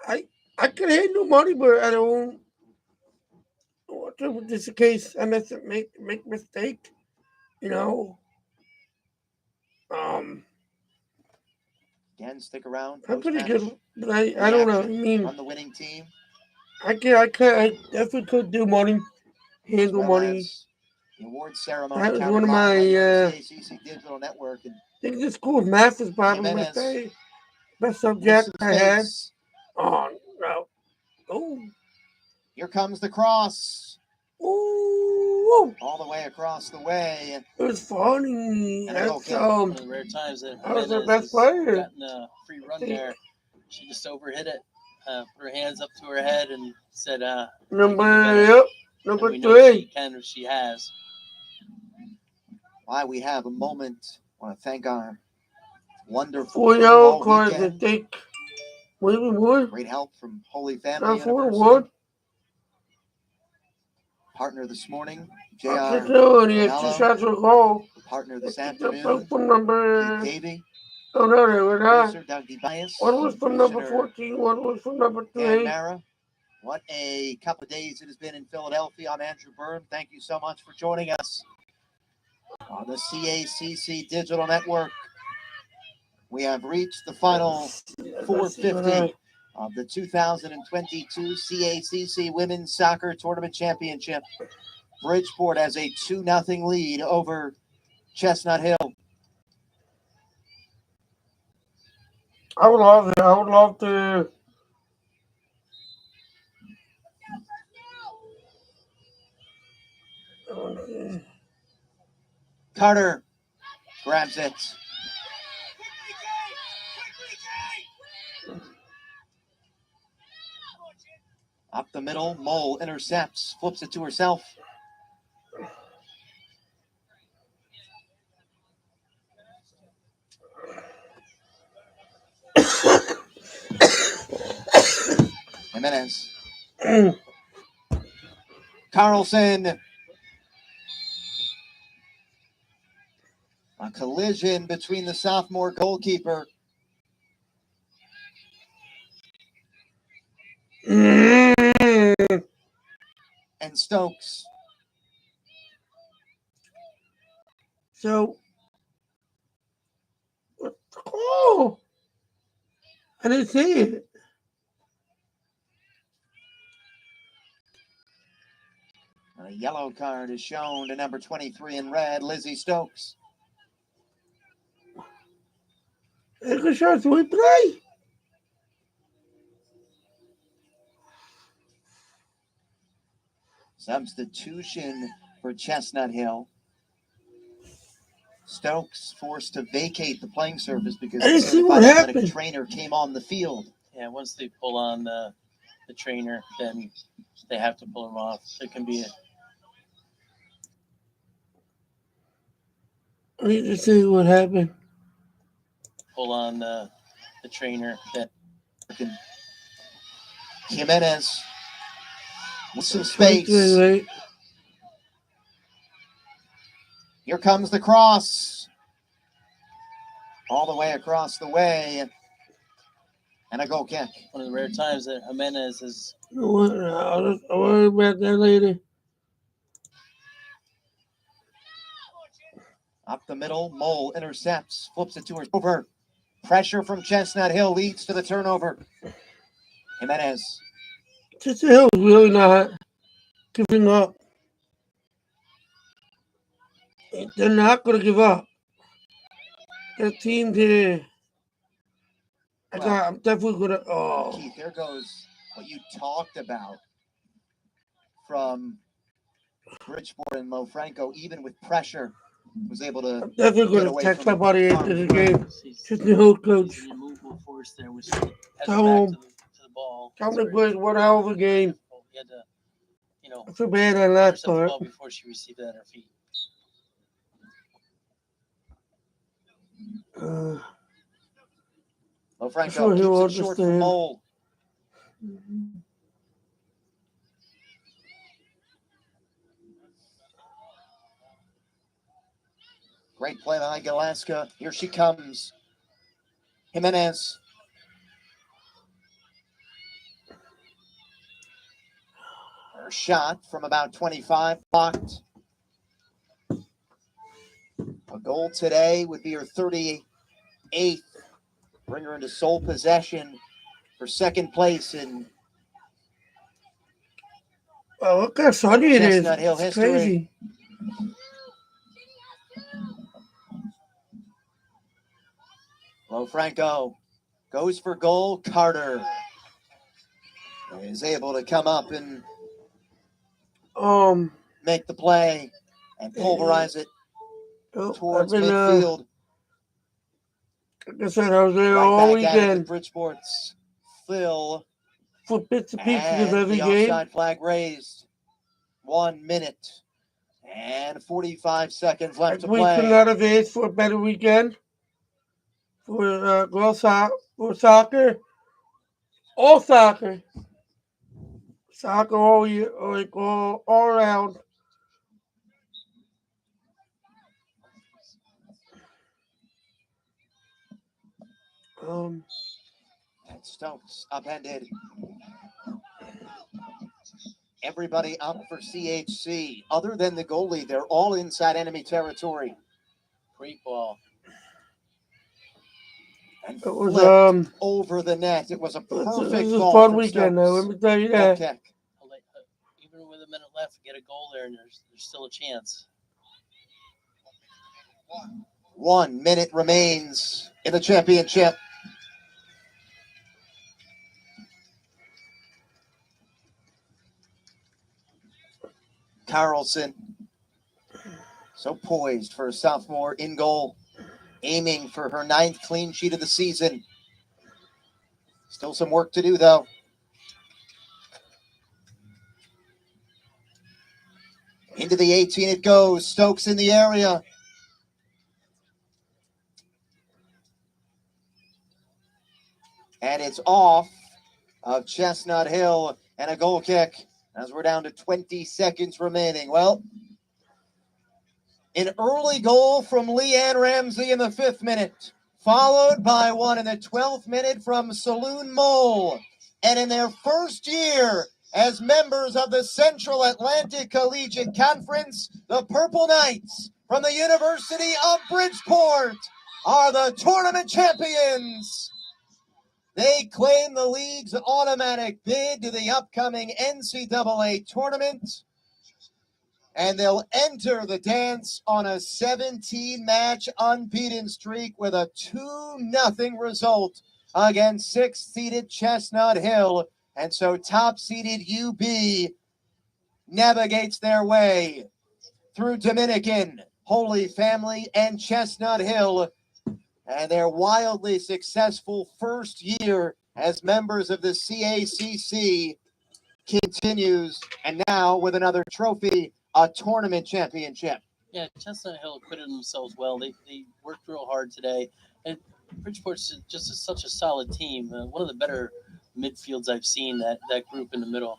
I could handle money, but I don't. Just in case I make mistake, you know. Again, stick around. I'm pretty Post-match good, but I don't know. I mean, on the winning team. I definitely could do money, handle money. The award ceremony. That was one of my. CACC Digital Network. And I think the school's math is probably my best subject I had. Oh no! Oh, here comes the cross. Ooh. All the way across the way. It was funny. That's one of the rare times that was the best player. Gotten a free run there. She just overhit it, put her hands up to her head, and said, number 3. She can if she has. Why we have a moment. I want to thank our wonderful 4 cards, I think. Maybe more. Great help from Holy Family Not 4 University. one. Partner this morning, JR. Shots were goal. Partner this afternoon, From number. Davey. Oh no, they were not. Doug DeBias. One was from number 14. One was from number 3. Mara. What a couple of days it has been in Philadelphia. I'm Andrew Byrne. Thank you so much for joining us on the CACC Digital Network. We have reached the final 450 of the 2022 CACC Women's Soccer Tournament Championship. Bridgeport has a 2-0 lead over Chestnut Hill. I would love it. I would love to. Carter grabs it. Up the middle, Mole intercepts, flips it to herself. Jimenez. Carlson. A collision between the sophomore goalkeeper and Stokes. So, what's the call? I didn't see it. A yellow card is shown to number 23 in red, Lizzie Stokes. It's shots we play. Substitution for Chestnut Hill. Stokes forced to vacate the playing surface because I the didn't see certified what athletic happened. trainer came on the field. Yeah, once they pull on the trainer, then they have to pull him off. There can be I need to see what happened. pull on the trainer. Then Jimenez with some 23, space. right? Here comes the cross. All the way across the way. And a goal kick. one of the rare times that Jimenez is I'll worry about that later. Up the middle, Mole intercepts, flips it to her over. Pressure from Chestnut Hill leads to the turnover. Jimenez. Chestnut Hill is really not giving up. They're not going to give up. That team there. I'm definitely going to. Oh. Keith, there goes what you talked about from Bridgeport and Lofranco, even with pressure, was able to. I'm definitely going to text my buddy after the game. Chestnut Hill coach. He's an immovable force there, which has Tell back him. to the ball. Tell me, boys, what a hell of a game. He had to, I feel bad on that intercept the part. ball before she received it at her feet. Lofranco Sure, he'll keeps it short from understand. Mole. Great play by Galaska. Here she comes. Jimenez. Her shot from about 25 blocked. A goal today would be her 38th. Bring her into sole possession for second place in Oh, look how sunny it is. Chestnut Hill It's history. crazy. Lofranco goes for goal. Carter is able to come up and make the play and pulverize it towards midfield. Like I said, I was there Right all back at it with weekend. Bridgeport's Phil. For bits and pieces of And every the game. offside flag raised. 1 minute and 45 seconds left to We could play. not have asked for a better weekend for girls soccer. All soccer. Soccer all year, like all around. And Stokes upended. Everybody up for CHC. Other than the goalie, they're all inside enemy territory. Great ball. And It was flipped over the net. It was a perfect this was a ball fun from weekend now, Stokes. let me tell you Goal that. kick. Even with a minute left, get a goal there, and there's still a chance. 1 minute remains in the championship. Carlson, so poised for a sophomore in goal, aiming for her 9th clean sheet of the season. Still some work to do, though. Into the 18 it goes. Stokes in the area. And it's off of Chestnut Hill and a goal kick as we're down to 20 seconds remaining. Well, an early goal from Leanne Ramsey in the 5th minute, followed by one in the 12th minute from Saloon Mole. And in their first year as members of the Central Atlantic Collegiate Conference, the Purple Knights from the University of Bridgeport are the tournament champions. They claim the league's automatic bid to the upcoming NCAA tournament, and they'll enter the dance on a 17-match unbeaten streak with a 2-0 result against 6th-seeded Chestnut Hill. And so top-seeded UB navigates their way through Dominican, Holy Family, and Chestnut Hill, and their wildly successful first year as members of the CACC continues, and now with another trophy, a tournament championship. Yeah, Chestnut Hill acquitted themselves well. They worked real hard today, and Bridgeport's just such a solid team. One of the better midfields I've seen. That group in the middle,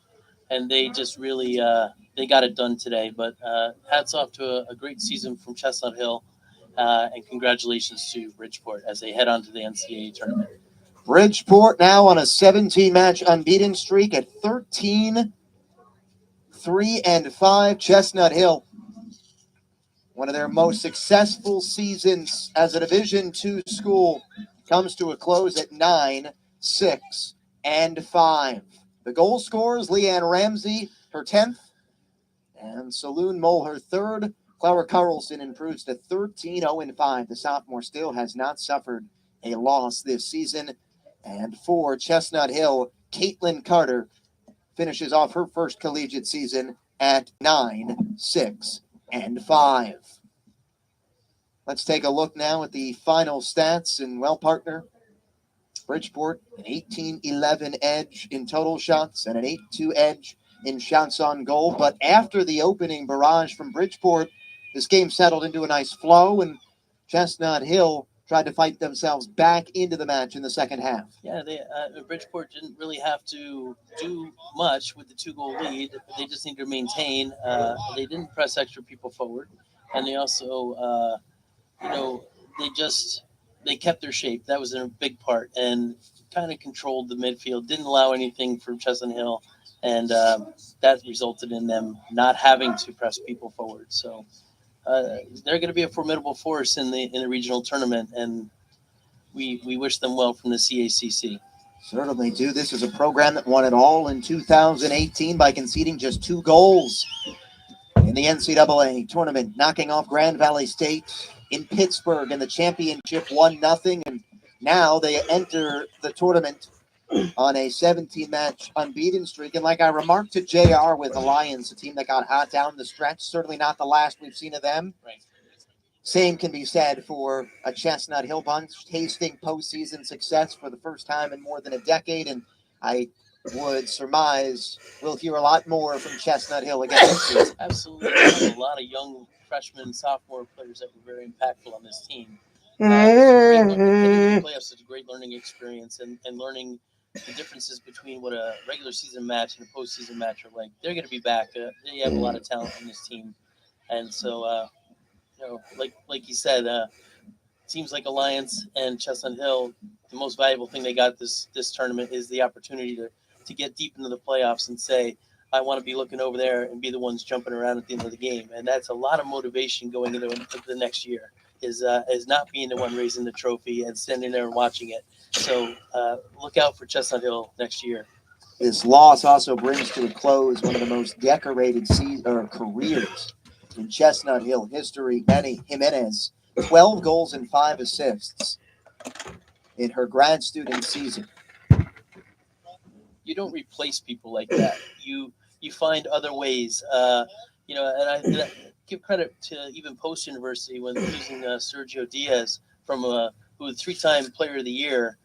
and they just really they got it done today. But hats off to a great season from Chestnut Hill, and congratulations to Bridgeport as they head on to the NCAA tournament. Bridgeport now on a 17-match unbeaten streak at 13-3-5. Chestnut Hill, one of their most successful seasons as a Division II school, comes to a close at 9-6-5. The goal scorers, Leanne Ramsey, her 10th, and Saloon Mole, her 3rd. Clara Carlson improves to 13-0-5. The sophomore still has not suffered a loss this season. And for Chestnut Hill, Caitlin Carter finishes off her first collegiate season at 9-6-5. Let's take a look now at the final stats. And, well, partner, Bridgeport, an 18-11 edge in total shots and an 8-2 edge in shots on goal. But after the opening barrage from Bridgeport, this game settled into a nice flow, and Chestnut Hill tried to fight themselves back into the match in the second half. Yeah, Bridgeport didn't really have to do much with the 2-goal lead. They just needed to maintain. They didn't press extra people forward, and they also, they kept their shape. That was a big part, and kind of controlled the midfield. Didn't allow anything from Chestnut Hill, and that resulted in them not having to press people forward. So. They're going to be a formidable force in the regional tournament, and we wish them well from the CACC. Certainly do. This is a program that won it all in 2018 by conceding just 2 goals in the NCAA tournament, knocking off Grand Valley State in Pittsburgh in the championship 1-0, and now they enter the tournament on a 17-match unbeaten streak. And like I remarked to JR with the Lions, a team that got hot down the stretch, certainly not the last we've seen of them. Right. Same can be said for a Chestnut Hill bunch, tasting postseason success for the first time in more than a decade. And I would surmise we'll hear a lot more from Chestnut Hill again this season. Absolutely. A lot of young freshmen, sophomore players that were very impactful on this team. Getting to the playoffs is a great learning experience, and learning the differences between what a regular season match and a postseason match are like. They're going to be back. They have a lot of talent on this team, and so like you said, teams like Alliance and Chestnut Hill, the most valuable thing they got this tournament is the opportunity to get deep into the playoffs and say, I want to be looking over there and be the ones jumping around at the end of the game, and that's a lot of motivation going into the next year. Is not being the one raising the trophy and standing there and watching it. So look out for Chestnut Hill next year. This loss also brings to a close one of the most decorated careers in Chestnut Hill history. Manny Jimenez, 12 goals and 5 assists in her grad student season. You don't replace people like that. You find other ways. And I give credit to even Post University when using Sergio Diaz who was 3-time Player of the Year.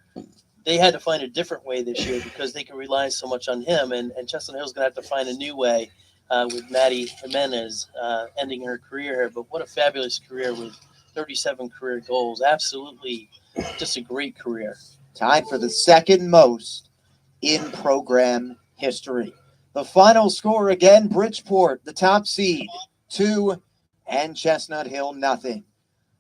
They had to find a different way this year because they can rely so much on him. And Chestnut Hill's going to have to find a new way with Maddie Jimenez ending her career here. But what a fabulous career with 37 career goals. Absolutely just a great career. Tied for the second most in program history. The final score again, Bridgeport, the top seed, 2, and Chestnut Hill, 0.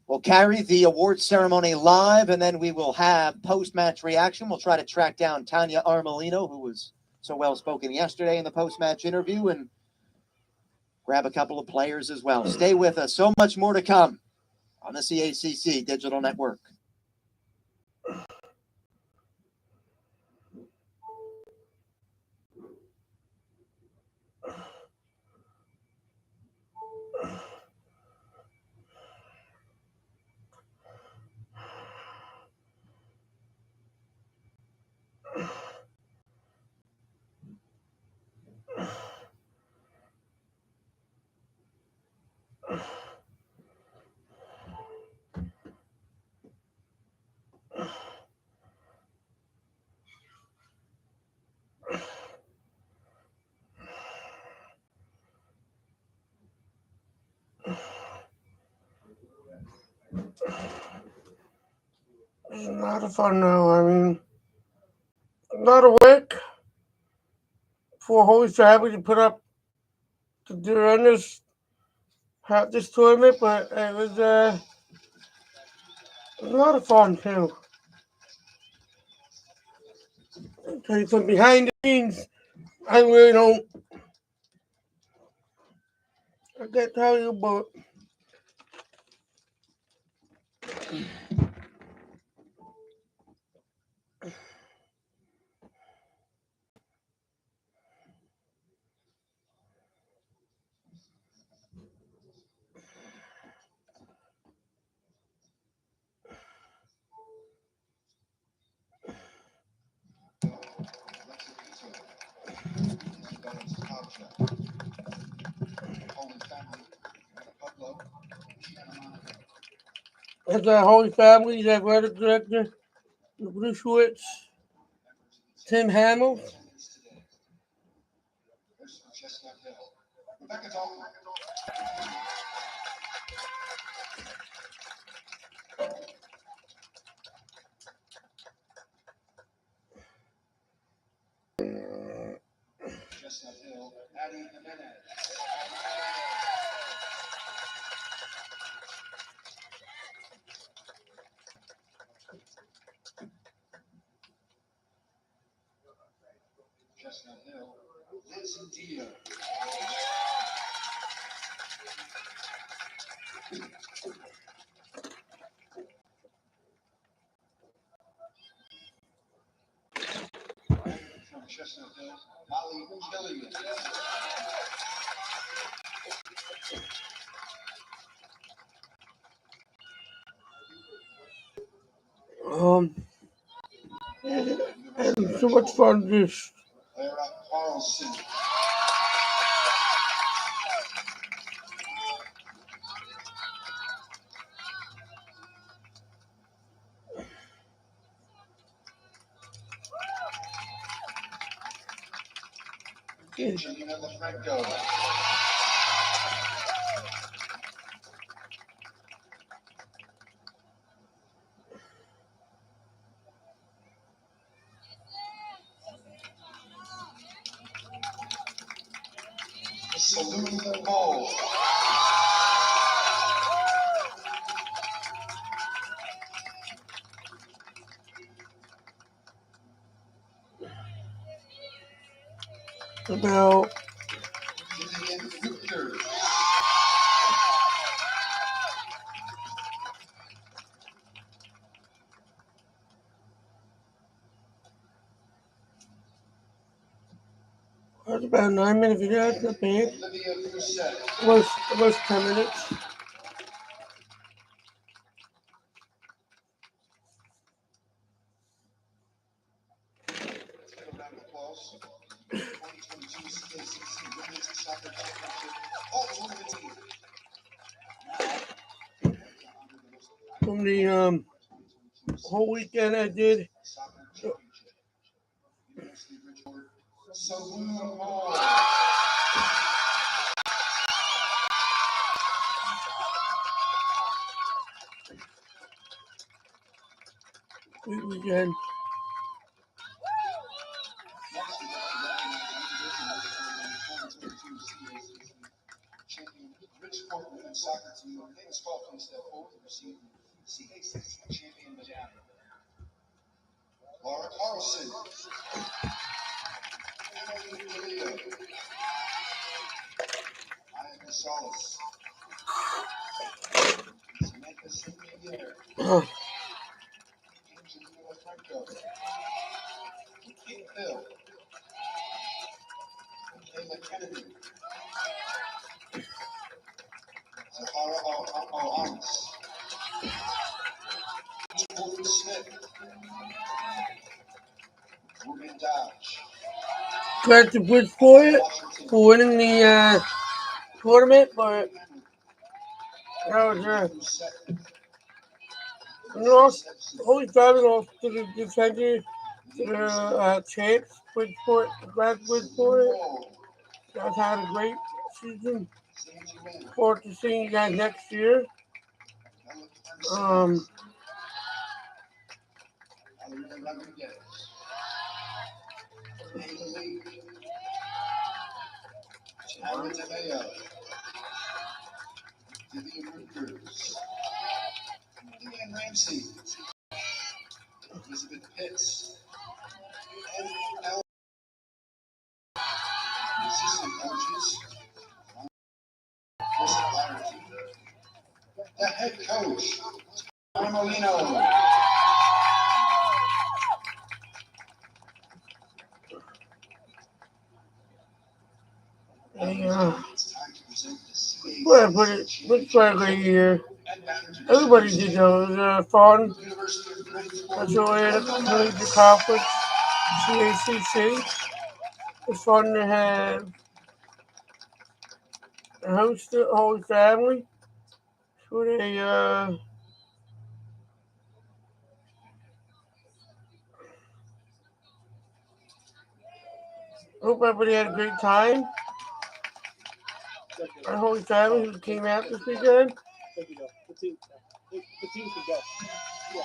We'll carry the award ceremony live, and then we will have post-match reaction. We'll try to track down Tanya Armelino, who was so well-spoken yesterday in the post-match interview, and grab a couple of players as well. Stay with us. So much more to come on the CACC Digital Network. It's not a fun now. I mean, not a week for Holy Family to put up to do this have this tournament, but it was a lot of fun too. Okay, from behind the scenes, I really don't. I can't tell you, but as a Holy Family, the athletic director, Bruce Schwartz, Tim Hamill, um, and so much fun just about that's about 9 minutes video. That's not bad. It was 10 minutes. From the whole weekend I did. Weekend. Oh, Congrats to Bridgeport for winning the tournament, but that was Holy Family lost to the defender, to the champs, Bridgeport. Congrats, Bridgeport. You guys had a great season. Forward to seeing you guys next year. The head coach, Molino. Well, but it looks like a year. Everybody did those. Fun. Atlantic Collegiate Conference, CACC. It's fun to have a host the whole family. So they hope everybody had a great time. Our whole family who came out this weekend. The team can go. Yeah.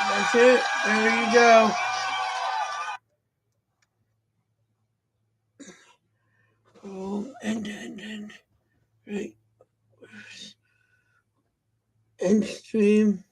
That's it. There you go. And right. End stream.